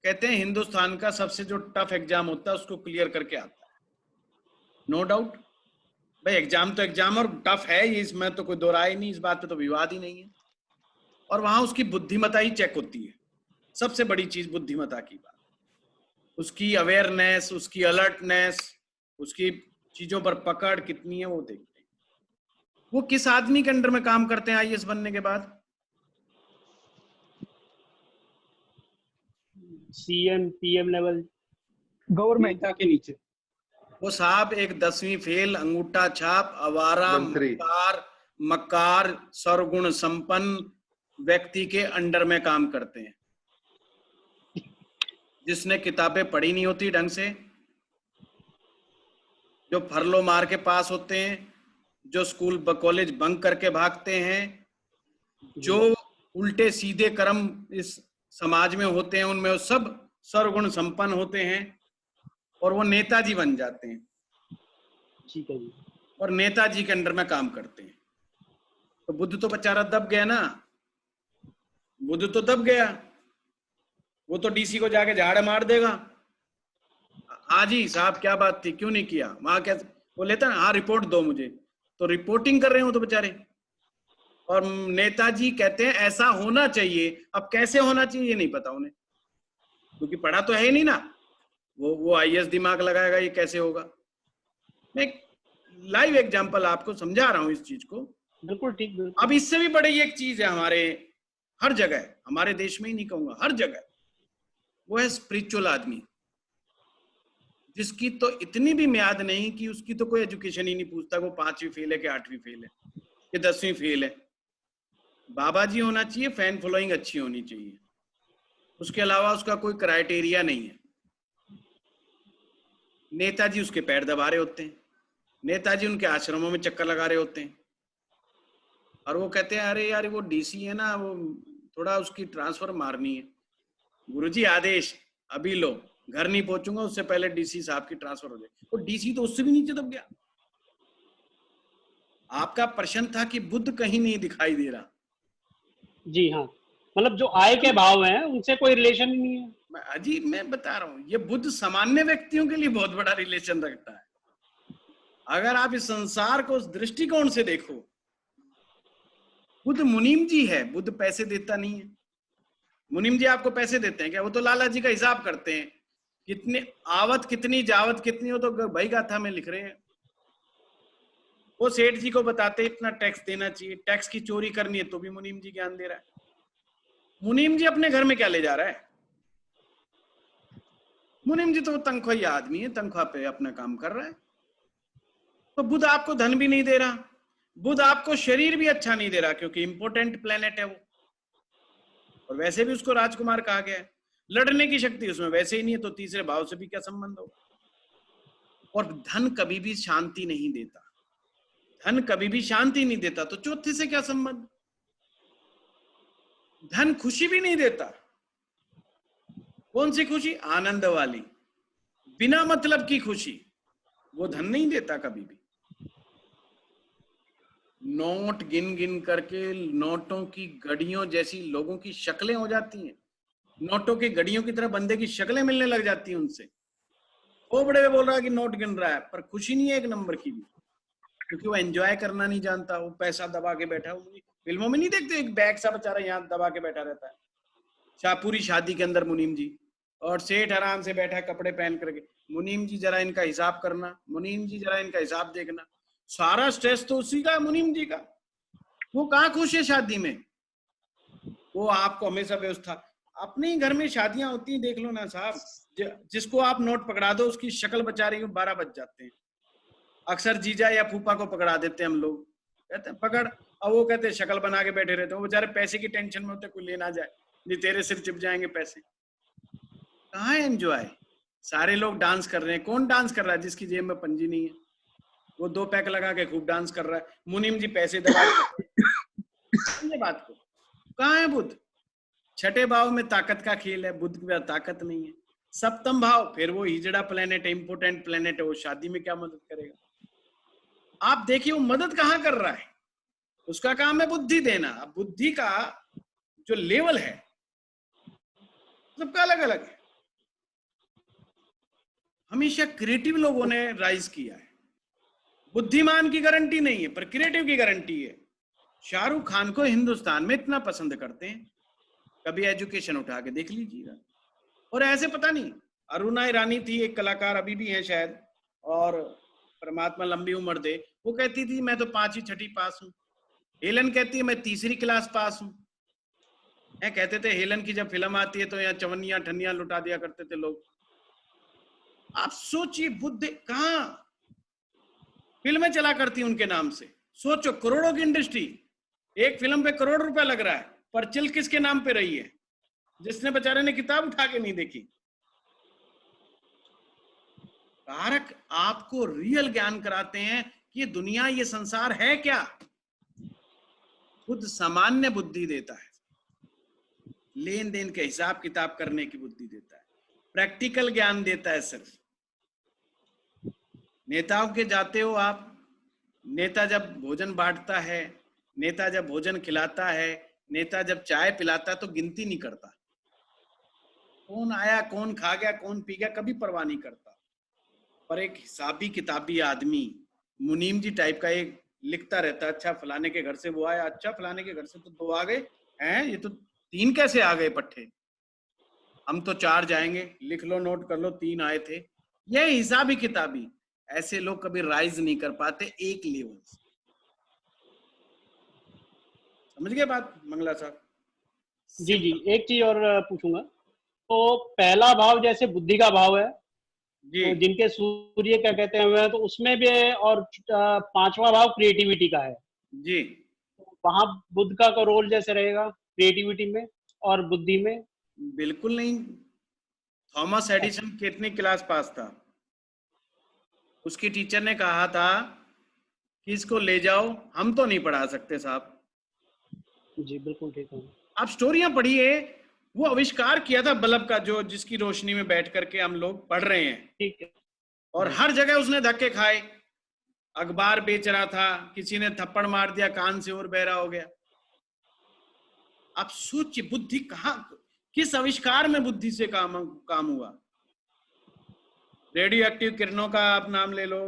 कहते हैं हिंदुस्तान का सबसे जो टफ एग्जाम होता है उसको क्लियर करके आता है, नो डाउट। भाई एग्जाम तो एग्जाम और टफ है, ये इसमें तो कोई दो राय नहीं, इस बात पे तो विवाद ही नहीं है। और वहां उसकी बुद्धिमत्ता ही चेक होती है, सबसे बड़ी चीज बुद्धिमत्ता की बात, उसकी अवेयरनेस, उसकी अलर्टनेस, उसकी चीजों पर पकड़ कितनी है वो देखते हैं। वो किस आदमी के अंडर में काम करते हैं आईएएस बनने के बाद? सीएम पीएम लेवल गवर्नमेंट के नीचे। वो साहब एक 10वीं फेल, अंगूठा छाप, आवारा, मक्कार, सर्वगुण संपन्न व्यक्ति के अंडर में काम करते हैं, जिसने किताबें पढ़ी नहीं होती ढंग से, जो फरलो मार के पास होते हैं, जो स्कूल कॉलेज बंक करके भागते हैं, जो उल्टे सीधे कर्म इस समाज में होते हैं, उनमें वो सब सर्वगुण संपन्न होते हैं और वो नेताजी बन जाते हैं। ठीक है जी। और नेताजी के अंडर में काम करते हैं। तो बुद्ध तो बेचारा दब गया ना, बुद्ध तो दब गया, वो तो डीसी को जाके झाड़ मार देगा। हाँ जी साहब क्या बात थी, क्यों नहीं किया, वहां क्या वो लेता ना, हाँ रिपोर्ट दो मुझे, तो रिपोर्टिंग कर रहे हो तो बेचारे। और नेताजी कहते हैं ऐसा होना चाहिए, अब कैसे होना चाहिए ये नहीं पता उन्हें, क्योंकि पढ़ा तो है ही नहीं ना। वो आईएएस दिमाग लगाएगा, ये कैसे होगा? मैं लाइव एग्जांपल आपको समझा रहा हूं इस चीज को। बिल्कुल ठीक, बिल्कुल। अब इससे भी बड़ी एक चीज है हमारे हर जगह, हमारे देश में ही नहीं कहूंगा, हर जगह, वो है स्पिरिचुअल आदमी, जिसकी तो इतनी भी म्याद नहीं कि उसकी तो कोई एजुकेशन ही नहीं पूछता, वो 5वीं फेल है कि 8वीं फेल है कि 10वीं फेल है। बाबा जी होना चाहिए, फैन फॉलोइंग अच्छी होनी चाहिए, उसके अलावा उसका कोई क्राइटेरिया नहीं है। नेताजी उसके पैर दबा रहे होते हैं, नेताजी उनके आश्रमों में चक्कर लगा रहे होते हैं, और वो कहते हैं अरे यार वो डीसी है ना, वो थोड़ा उसकी ट्रांसफर मारनी है। गुरुजी आदेश अभी लो, घर नहीं पहुंचूंगा उससे पहले डीसी साहब की ट्रांसफर हो जाए। तो डीसी तो उससे भी नीचे दब गया। आपका प्रश्न था कि बुद्ध कहीं नहीं दिखाई दे रहा। जी हाँ, मतलब जो आय के भाव हैं उनसे कोई रिलेशन ही नहीं है। अजीब, मैं बता रहा हूं, ये बुद्ध सामान्य व्यक्तियों के लिए बहुत बड़ा रिलेशन रखता है। अगर आप इस संसार को उस दृष्टिकोण से देखो, बुद्ध मुनीम जी है, बुद्ध पैसे देता नहीं है। मुनीम जी आपको पैसे देते हैं क्या? वो तो लाला जी का हिसाब करते हैं, कितने आवत कितनी जावत कितनी, हो तो भाई गाथा में लिख रहे हैं। वो सेठ जी को बताते इतना टैक्स देना चाहिए, टैक्स की चोरी करनी है तो भी मुनीम जी ज्ञान दे रहा है। मुनीम जी अपने घर में क्या ले जा रहा है? मुनीम जी तो तनख्वाही आदमी है, तनख्वाह पे अपना काम कर रहा है। तो बुद्ध आपको धन भी नहीं दे रहा, बुद्ध आपको शरीर भी अच्छा नहीं दे रहा, क्योंकि इंपोर्टेंट प्लेनेट है वो, और वैसे भी उसको राजकुमार कहा गया है। लड़ने की शक्ति उसमें वैसे ही नहीं है, तो तीसरे भाव से भी क्या संबंध होगा? और धन कभी भी शांति नहीं देता, धन कभी भी शांति नहीं देता, तो चौथे से क्या संबंध? धन खुशी भी नहीं देता। कौन सी खुशी? आनंद वाली, बिना मतलब की खुशी, वो धन नहीं देता कभी भी। नोट गिन गिन करके नोटों की गड़ियों जैसी लोगों की शक्लें हो जाती हैं, नोटों की गड़ियों की तरह बंदे की शक्लें मिलने लग जाती हैं उनसे। वो बड़े बोल रहा है कि नोट गिन रहा है, पर खुशी नहीं है एक नंबर की भी, क्योंकि वो एंजॉय करना नहीं जानता, वो पैसा दबा के बैठा है। फिल्मों में नहीं देखते एक बैग सा बेचारा यहाँ दबा के बैठा रहता है, पूरी शादी के अंदर मुनीम जी, और सेठ आराम से बैठा है कपड़े पहन करके, मुनीम जी जरा इनका हिसाब करना, मुनीम जी जरा इनका हिसाब देखना। सारा स्ट्रेस तो उसी का, मुनीम जी का। वो कहाँ खुश है शादी में? वो आपको हमेशा व्यवस्था, अपने ही घर में शादियां होती हैं, देख लो ना साहब, जिसको आप नोट पकड़ा दो उसकी शक्ल बचा रही हो 12 बज जाते हैं। अक्सर जीजा या फूफा को पकड़ा देते हैं हम लोग, कहते हैं पकड़, और वो कहते हैं शक्ल बना के बैठे रहते हैं, वो बेचारे पैसे की टेंशन में होते, कोई ले ना जाए, नहीं तेरे सिर चिप जाएंगे पैसे। कहाँ है एंजॉय? सारे लोग डांस कर रहे हैं, कौन डांस कर रहा है? जिसकी जेब में पंजी नहीं है, वो 2 पैक लगा के खूब डांस कर रहा है। मुनीम जी पैसे दबा ये बात को, कहाँ है बुद्ध? छठे भाव में ताकत का खेल है, बुद्ध की ताकत नहीं है। सप्तम भाव, फिर वो हिजड़ा प्लेनेट है, इंपोर्टेंट प्लेनेट है, वो शादी में क्या मदद करेगा? आप देखिए वो मदद कहाँ कर रहा है, उसका काम है बुद्धि देना। अब बुद्धि का जो लेवल है सबका अलग अलग है। हमेशा क्रिएटिव लोगों ने राइज किया है, बुद्धिमान की गारंटी नहीं है पर क्रिएटिव की गारंटी है। शाहरुख खान को हिंदुस्तान में इतना पसंद करते हैं, कभी एजुकेशन उठा के देख लीजिएगा। और ऐसे पता नहीं, अरुणा ईरानी थी एक कलाकार, अभी भी है शायद, और परमात्मा लंबी उम्र दे, वो कहती थी मैं तो 5वीं 6वीं पास हूँ। हेलन कहती है मैं 3री क्लास पास हूँ। कहते थे हेलन की जब फिल्म आती है तो यहाँ चवनिया ठन्निया लुटा दिया करते थे लोग। आप सोचिए बुद्ध कहाँ फिल्में चला करती उनके नाम से। सोचो करोड़ों की इंडस्ट्री, एक फिल्म पे करोड़ रुपया लग रहा है, पर चल किसके नाम पे रही है? जिसने बेचारे ने किताब उठा के नहीं देखी। कारक आपको रियल ज्ञान कराते हैं कि ये दुनिया, ये संसार है क्या। बुद्ध सामान्य बुद्धि देता है, लेन देन के हिसाब किताब करने की बुद्धि देता है, प्रैक्टिकल ज्ञान देता है। सिर्फ नेताओं के जाते हो आप, नेता जब भोजन बांटता है, नेता जब भोजन खिलाता है, नेता जब चाय पिलाता है तो गिनती नहीं करता, कौन आया कौन खा गया कौन पी गया कभी परवाह नहीं करता। पर एक हिसाबी किताबी आदमी मुनीम जी टाइप का एक लिखता रहता, अच्छा फलाने के घर से वो आया, अच्छा फलाने के घर से तो 2 आ गए हैं, ये तो 3 कैसे आ गए पट्टे। हम तो 4 जाएंगे, लिख लो, नोट कर लो, 3 आए थे। ये हिसाबी किताबी, ऐसे लोग कभी राइज नहीं कर पाते एक लेवल से। समझ गए बात मंगला साहब? जी जी, एक चीज और पूछूंगा। तो पहला भाव जैसे बुद्धि का भाव है, जी तो जिनके सूर्य क्या कहते हैं, तो उसमें भी है, और पांचवा भाव क्रिएटिविटी का है। जी, वहां बुद्ध का रोल जैसे रहेगा क्रिएटिविटी में और बुद्धि में? बिल्कुल नहीं। थॉमस एडिसन कितनी क्लास पास था? उसकी टीचर ने कहा था कि इसको ले जाओ, हम तो नहीं पढ़ा सकते साहब। जी बिल्कुल ठीक है। आप स्टोरियां पढ़िए, वो आविष्कार किया था बल्ब का, जो जिसकी रोशनी में बैठ करके हम लोग पढ़ रहे हैं, ठीक है। और हर जगह उसने धक्के खाए। अखबार बेच रहा था, किसी ने थप्पड़ मार दिया, कान से और बहरा हो गया। आप सोचिए बुद्धि कहाँ, किस आविष्कार में बुद्धि से काम हुआ? रेडियो एक्टिव किरणों का आप नाम ले लो,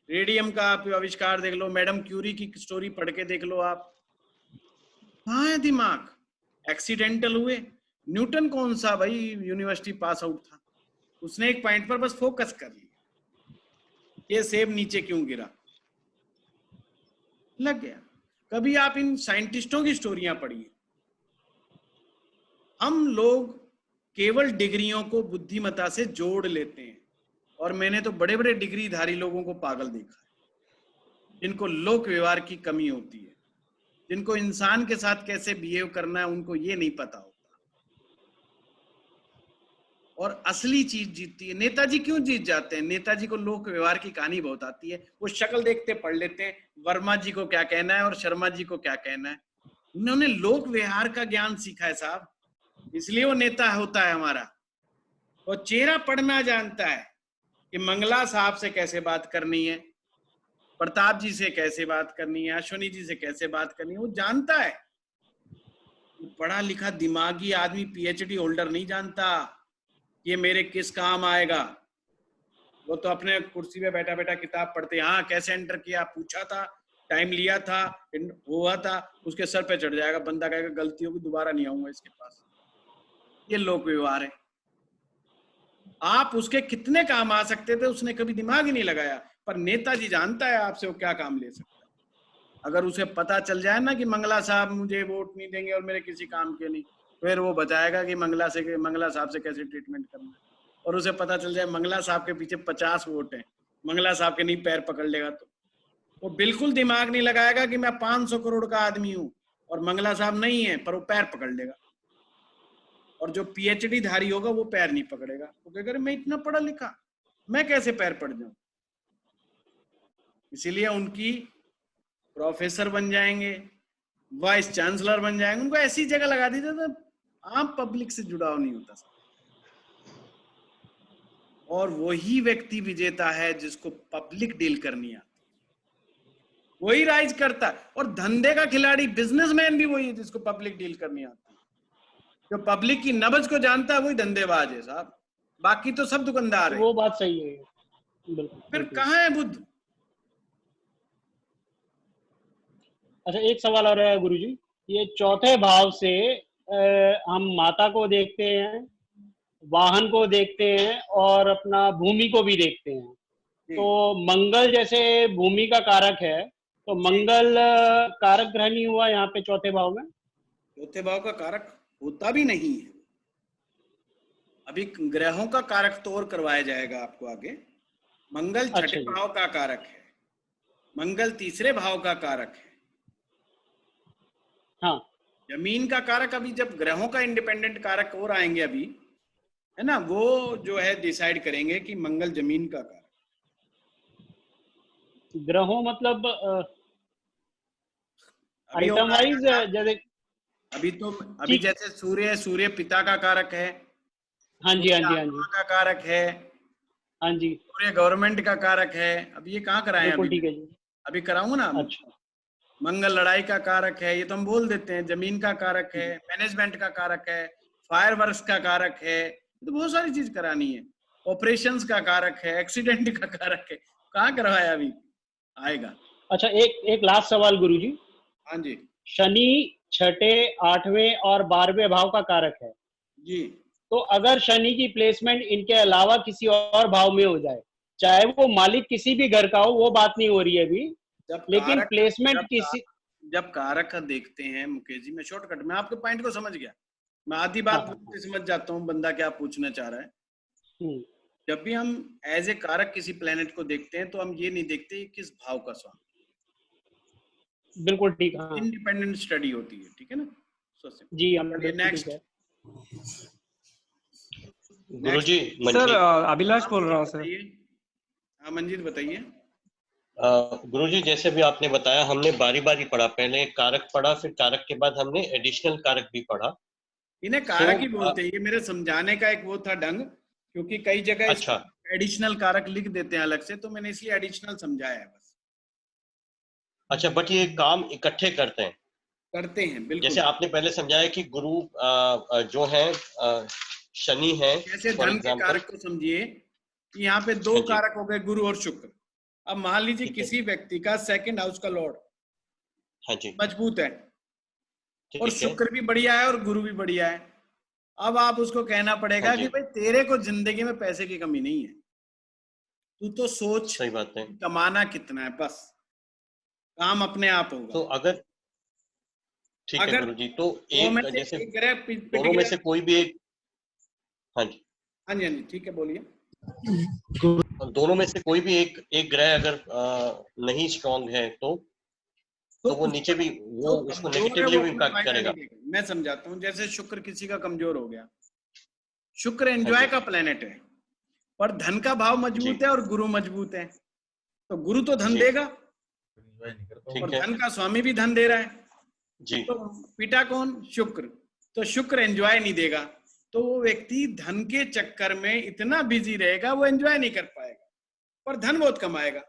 रेडियम का आप आविष्कार देख लो, मैडम क्यूरी की स्टोरी पढ़ के देख लो आप। कहाँ है दिमाग? एक्सीडेंटल हुए। न्यूटन कौन सा भाई यूनिवर्सिटी पास आउट था? उसने एक पॉइंट पर बस फोकस कर लिया, ये सेब नीचे क्यों गिरा, लग गया। कभी आप इन साइंटिस्टों की स्टोरियां पढ़िए। हम लोग केवल डिग्रियों को बुद्धिमत्ता से जोड़ लेते हैं, और मैंने तो बड़े बड़े डिग्रीधारी लोगों को पागल देखा है, जिनको लोक व्यवहार की कमी होती है, जिनको इंसान के साथ कैसे बिहेव करना है उनको ये नहीं पता होता। और असली चीज जीतती है। नेताजी क्यों जीत जाते हैं? नेताजी को लोक व्यवहार की कहानी बहुत आती है, वो शक्ल देखते पढ़ लेते हैं, वर्मा जी को क्या कहना है और शर्मा जी को क्या कहना है। उन्होंने लोक व्यवहार का ज्ञान सीखा है साहब, इसलिए वो नेता होता है हमारा। वो चेहरा पढ़ना जानता है कि मंगला साहब से कैसे बात करनी है, प्रताप जी से कैसे बात करनी है, अश्वनी जी से कैसे बात करनी है, वो जानता है। पढ़ा लिखा दिमागी आदमी, पीएचडी होल्डर नहीं जानता ये मेरे किस काम आएगा। वो तो अपने कुर्सी पे बैठा बैठा किताब पढ़ते, हाँ कैसे एंटर किया, पूछा था, टाइम लिया था, हुआ था, उसके सर पे चढ़ जाएगा, बंदा कहेगा गलती होगी, दोबारा नहीं आऊंगा इसके पास। ये लोक व्यवहार है। आप उसके कितने काम आ सकते थे, उसने कभी दिमाग ही नहीं लगाया। पर नेताजी जानता है आपसे वो क्या काम ले सकता है। अगर उसे पता चल जाए ना कि मंगला साहब मुझे वोट नहीं देंगे और मेरे किसी काम के नहीं, फिर वो बताएगा कि मंगला साहब से कैसे ट्रीटमेंट करना है। और उसे पता चल जाए मंगला साहब के पीछे 50 वोट हैं, मंगला साहब के नहीं पैर पकड़ लेगा, तो वो बिल्कुल दिमाग नहीं लगाएगा कि मैं 500 करोड़ का आदमी हूं और मंगला साहब नहीं है, पर वो पैर पकड़ लेगा। और जो पीएचडी धारी होगा वो पैर नहीं पकड़ेगा, वो कहेगा मैं इतना पढ़ा लिखा, मैं कैसे पैर पड़ जाऊं। इसीलिए उनकी प्रोफेसर बन जाएंगे, वाइस चांसलर बन जाएंगे, उनको ऐसी जगह लगा दीजिए तो आम पब्लिक से जुड़ाव नहीं होता। और वही व्यक्ति विजेता है जिसको पब्लिक डील करनी आती है, वही राइज करता है। और धंधे का खिलाड़ी, बिजनेसमैन भी वही है जिसको पब्लिक डील करनी आती है। जो पब्लिक की नब्ज को जानता है वही धंधेबाज है साहब, बाकी तो सब दुकानदार है। वो बात सही है, बिल्कुल। फिर कहाँ है बुद्ध? अच्छा, एक सवाल और है गुरुजी, ये चौथे भाव से हम माता को देखते हैं, वाहन को देखते हैं और अपना भूमि को भी देखते हैं। तो मंगल जैसे भूमि का कारक है, तो मंगल कारक ग्रह नहीं हुआ यहाँ पे चौथे भाव में? चौथे भाव का कारक होता भी नहीं है। अभी ग्रहों का कारक तो और करवाया जाएगा आपको आगे। मंगल छठे भाव का कारक है, मंगल तीसरे भाव का कारक है। हाँ, जमीन का कारक अभी जब ग्रहों का इंडिपेंडेंट कारक और आएंगे अभी, है ना, वो जो है डिसाइड करेंगे कि मंगल जमीन का कारक। ग्रहों मतलब आइटम वाइज जैसे अभी जैसे सूर्य पिता का कारक है। हाँ जी, हाँ जी, हाँ जी, का कारक है। हाँ जी, सूर्य गवर्नमेंट का कारक है। अब ये कहाँ कराएं? बिल्कुल ठीक है जी, अभी कराऊंगा ना। अच्छा, मंगल लड़ाई का कारक है, ये तो हम बोल देते हैं। जमीन का कारक है, मैनेजमेंट का कारक है, फायरवर्क्स का कारक है, तो बहुत सारी चीज करानी है। ऑपरेशंस का कारक है, एक्सीडेंट का कारक है, कहाँ करवाया अभी, आएगा। अच्छा, एक लास्ट सवाल गुरुजी। हाँ जी। शनि छठे, 8वें और 12वें भाव का कारक है जी। तो अगर शनि की प्लेसमेंट इनके अलावा किसी और भाव में हो जाए, चाहे वो मालिक किसी भी घर का हो, वो बात नहीं हो रही है अभी, लेकिन प्लेसमेंट किसी जब कारक का देखते हैं मुकेश जी, मैं शॉर्टकट में आपके पॉइंट को समझ गया, मैं आधी बात समझ जाता हूँ बंदा क्या पूछना चाह रहा है। जब भी हम एज ए कारक किसी प्लेनेट को देखते हैं तो हम ये नहीं देखते किस भाव का स्वामी, बिल्कुल ठीक, इंडिपेंडेंट स्टडी होती है, ठीक है ना। जी हम नेक्स्ट गुरुजी, सर अभिलाष बोल रहा हूँ सर। हाँ मंजीत बताइए। गुरुजी जैसे भी आपने बताया, हमने बारी बारी पढ़ा, पहले कारक पढ़ा, फिर कारक के बाद हमने एडिशनल कारक भी पढ़ा। इन्हें कारक ही बोलते हैं, ये मेरे समझाने का एक वो था ढंग, क्योंकि कई जगह अच्छा एडिशनल कारक लिख देते हैं अलग से, तो मैंने इसलिए एडिशनल समझाया है बस। अच्छा, बट ये काम इकट्ठे करते हैं बिल्कुल। जैसे आपने पहले समझाया कि गुरु जो है शनि है, जैसे धन के कारक को समझिए कि यहाँ पे दो कारक हो गए, गुरु और शुक्र। अब मान लीजिए किसी व्यक्ति का सेकंड हाउस का लॉर्ड मजबूत है और शुक्र भी बढ़िया है और गुरु भी बढ़िया है। अब आप उसको कहना पड़ेगा कि भाई तेरे को जिंदगी में पैसे की कमी नहीं है, तू तो सोच सही बात है कमाना कितना है, बस काम अपने आप होगा। तो अगर ठीक है गुरुजी, तो एक जैसे दोनों में से कोई भी एक, हाँ जी ठीक है बोलिए। दोनों में से कोई भी एक ग्रह अगर नहीं स्ट्रांग है तो वो नीचे भी वो उसको नेगेटिवली भी इम्पैक्ट करेगा। मैं समझाता हूँ, जैसे शुक्र किसी का कमजोर हो गया, शुक्र एंजॉय का प्लेनेट है, पर धन का भाव मजबूत है और गुरु मजबूत है, तो गुरु तो धन देगा और धन का स्वामी भी धन दे रहा है जी। तो पिता कौन? शुक्र। तो शुक्र एंजॉय नहीं देगा, तो वो व्यक्ति धन के चक्कर में इतना बिजी रहेगा, वो एंजॉय नहीं कर पाएगा, पर धन बहुत कमाएगा।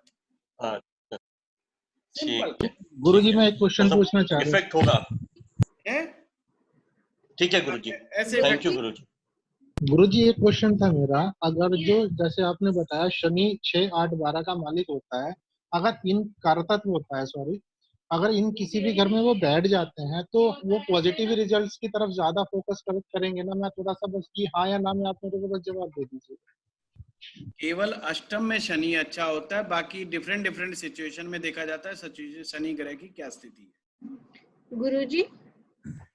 गुरुजी मैं एक क्वेश्चन पूछना चाह रहा हूँ। इफेक्ट होगा, ठीक है गुरुजी, ऐसे थैंक यू गुरुजी। गुरुजी एक क्वेश्चन था मेरा, अगर जो जैसे आपने बताया शनि 6, 8, 12 का मालिक होता है, अगर इन कारतत्व होता है, सॉरी, अगर इन किसी भी घर में वो बैठ जाते हैं तो वो पॉजिटिव रिजल्ट्स की तरफ ज्यादा फोकस करेंगे ना? मैं थोड़ा सा बस हाँ या ना में आप मेरे को बस जवाब दे दीजिए। केवल अष्टम में शनि अच्छा होता है, बाकी डिफरेंट सिचुएशन में देखा जाता है शनि ग्रह की क्या स्थिति है। गुरुजी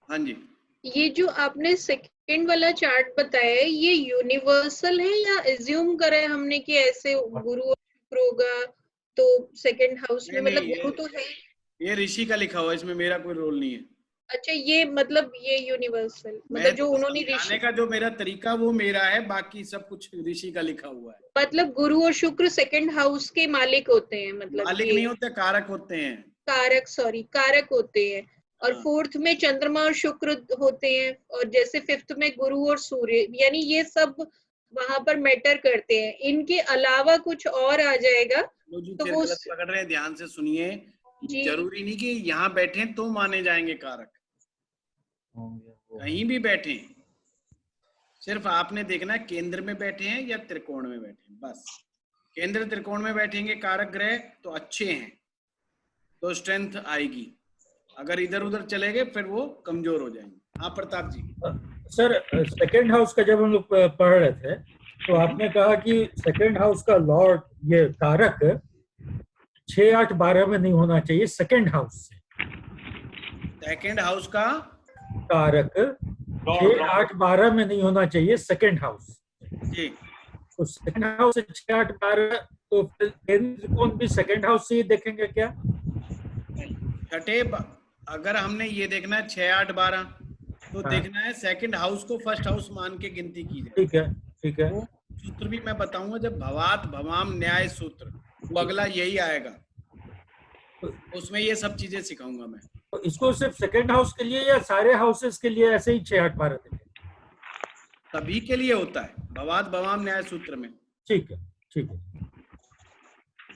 हाँ जी, ये जो आपने सेकंड वाला चार्ट बताया है, ये यूनिवर्सल है या एज्यूम करें हमने कि ऐसे गुरु और शुक्र होगा तो सेकंड हाउस में, मतलब गुरु तो है, ये ऋषि का लिखा हुआ है, इसमें मेरा कोई रोल नहीं है। अच्छा, ये मतलब ये यूनिवर्सल, मतलब जो उन्होंने ऋषि का जो मेरा तरीका वो मेरा है, बाकी सब कुछ ऋषि का लिखा हुआ है। मतलब गुरु और शुक्र सेकंड हाउस के मालिक होते हैं, मतलब मालिक नहीं होते, कारक होते हैं, कारक होते हैं। और फोर्थ में चंद्रमा और शुक्र होते हैं, और जैसे फिफ्थ में गुरु और सूर्य, यानी ये सब वहां पर मैटर करते हैं। इनके अलावा कुछ और आ जाएगा तो वो पकड़ रहे हैं, ध्यान से सुनिए। जरूरी नहीं कि यहाँ बैठे तो माने जाएंगे कारक, कहीं भी बैठे, सिर्फ आपने देखना है केंद्र में बैठे हैं या त्रिकोण में बैठे हैं, बस। केंद्र त्रिकोण में बैठेंगे कारक ग्रह तो अच्छे हैं, तो स्ट्रेंथ आएगी। अगर इधर उधर चले गए फिर वो कमजोर हो जाएंगे। हाँ प्रताप जी। सर सेकंड हाउस का जब हम लोग पढ़ रहे थे तो आपने कहा कि सेकंड हाउस का लॉर्ड, ये कारक 6, 8, 12 में नहीं होना चाहिए, सेकंड हाउस से। सेकंड हाउस का कारक 6, 8, 12 में नहीं होना चाहिए, सेकंड हाउस जी। तो सेकंड हाउस से 6, 8, 12, तो त्रिकोण भी सेकंड हाउस से ही देखेंगे क्या? छठे अगर हमने ये देखना है 6, 8, 12 तो देखना है सेकंड हाउस को फर्स्ट हाउस मान के गिनती की जाए। ठीक है। वो सूत्र भी मैं बताऊंगा जब भवात भवाम न्याय सूत्र, वो अगला यही आएगा, उसमें ये सब चीजें सिखाऊंगा मैं। तो इसको सिर्फ सेकंड हाउस के लिए या सारे हाउसेस के लिए ऐसे ही 6, 8, 12 देखें? सभी के लिए होता है, भवात भवाम न्याय सूत्र में। ठीक है।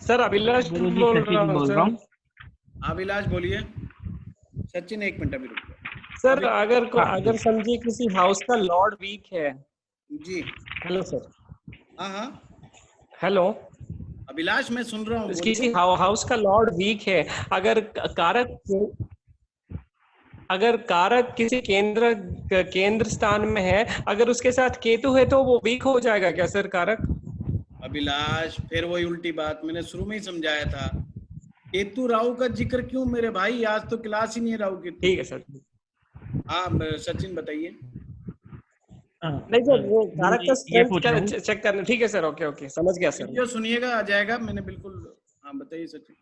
सर अभिलाष बोल रहा हूँ। अभिलाष बोलिए। सचिन एक मिनट अभी रुको सर। अगर समझिए किसी हाउस का लॉर्ड वीक है जी। Hello sir. हाँ हेलो अभिलाष, मैं सुन रहा हूँ। किसी हाउस का लॉर्ड वीक है, अगर कारक अगर कारक किसी केंद्र स्थान में है, अगर उसके साथ केतु है तो वो वीक हो जाएगा क्या सर कारक? अभिलाष, फिर वही उल्टी बात मैंने शुरू में ही समझाया था। केतु राहु का जिक्र क्यों मेरे भाई, आज तो क्लास ही नहीं है राहु की। ठीक है सर। हाँ सचिन बताइए। नहीं सर, वो कारक का स्ट्रेंथ चेक करना। ठीक है सर, ओके ओके, समझ गया सर। जो सुनिएगा आ जाएगा, मैंने बिल्कुल। हाँ बताइए सचिन।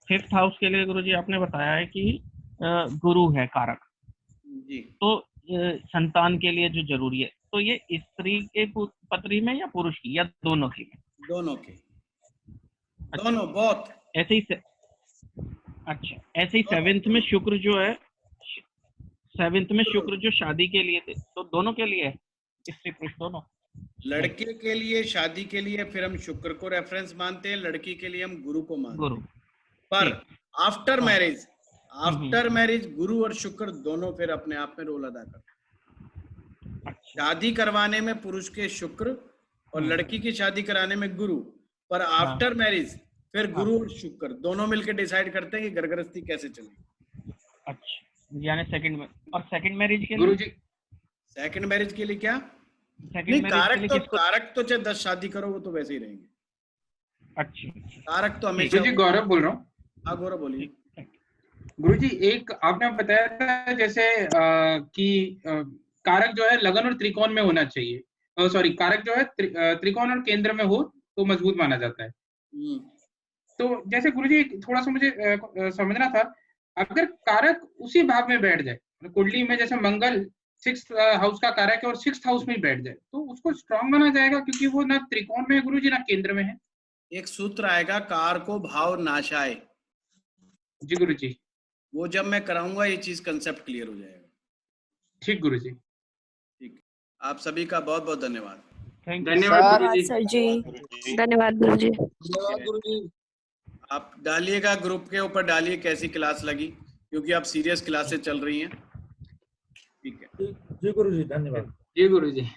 5th हाउस के लिए गुरुजी आपने बताया है कि गुरु है कारक जी, तो संतान के लिए जो जरूरी है, तो ये स्त्री के पत्री में या पुरुष की या दोनों की में? दोनों के। दोनों बहुत। ऐसे ही अच्छा, ऐसे ही 7th में शुक्र जो है, 7th में शुक्र जो शादी के लिए थे, तो दोनों के लिए है, स्त्री पुरुष दोनों? लड़के के लिए शादी के लिए फिर हम शुक्र को रेफरेंस मानते हैं, लड़की के लिए हम गुरु को मानते हैं। पर आफ्टर मैरिज गुरु और शुक्र दोनों फिर अपने आप में रोल अदा करते हैं। शादी करवाने में पुरुष के शुक्र और लड़की की शादी कराने में गुरु, पर आफ्टर मैरिज फिर गुरु और शुक्र दोनों मिलकर डिसाइड करते हैं कि घर गृहस्थी कैसे चलेगी। अच्छा, यानी सेकंड मैरिज के गुरु जी, सेकंड मैरिज के लिए क्या? नहीं, कारक तो चाहे 10 शादी करो वो तो वैसे ही रहेंगे। अच्छा, कारक तो हमेशा। गुरुजी गौरव बोल रहा हूँ। हाँ गौरव बोलिए। गुरुजी, एक आपने बताया था जैसे कि कारक जो है लगन और त्रिकोण में होना चाहिए। सॉरी, कारक जो है त्रिकोण और केंद्र में हो तो मजबूत माना जाता है। तो जैसे गुरुजी थोड़ा सा मुझे समझना था, अगर कारक उसी भाव में बैठ जाए, कुंडली में जैसे मंगल 6th हाउस का कारक है और 6th हाउस में बैठ जाए, तो उसको स्ट्रांग माना जाएगा क्योंकि वो ना त्रिकोण में है गुरुजी ना केंद्र में है। एक सूत्र आएगा, कार को भाव नाशाए। जी गुरुजी, वो जब मैं कराऊंगा ये चीज कंसेप्ट क्लियर हो जाएगा। ठीक गुरुजी। ठीक, आप सभी का बहुत बहुत धन्यवाद। धन्यवाद गुरुजी। सर जी, धन्यवाद गुरुजी। धन्यवाद गुरुजी। आप डालिएगा ग्रुप के ऊपर, डालिए कैसी क्लास लगी, क्योंकि आप सीरियस क्लासेस चल रही हैं। ठीक है जी गुरुजी, धन्यवाद। जी गुरुजी।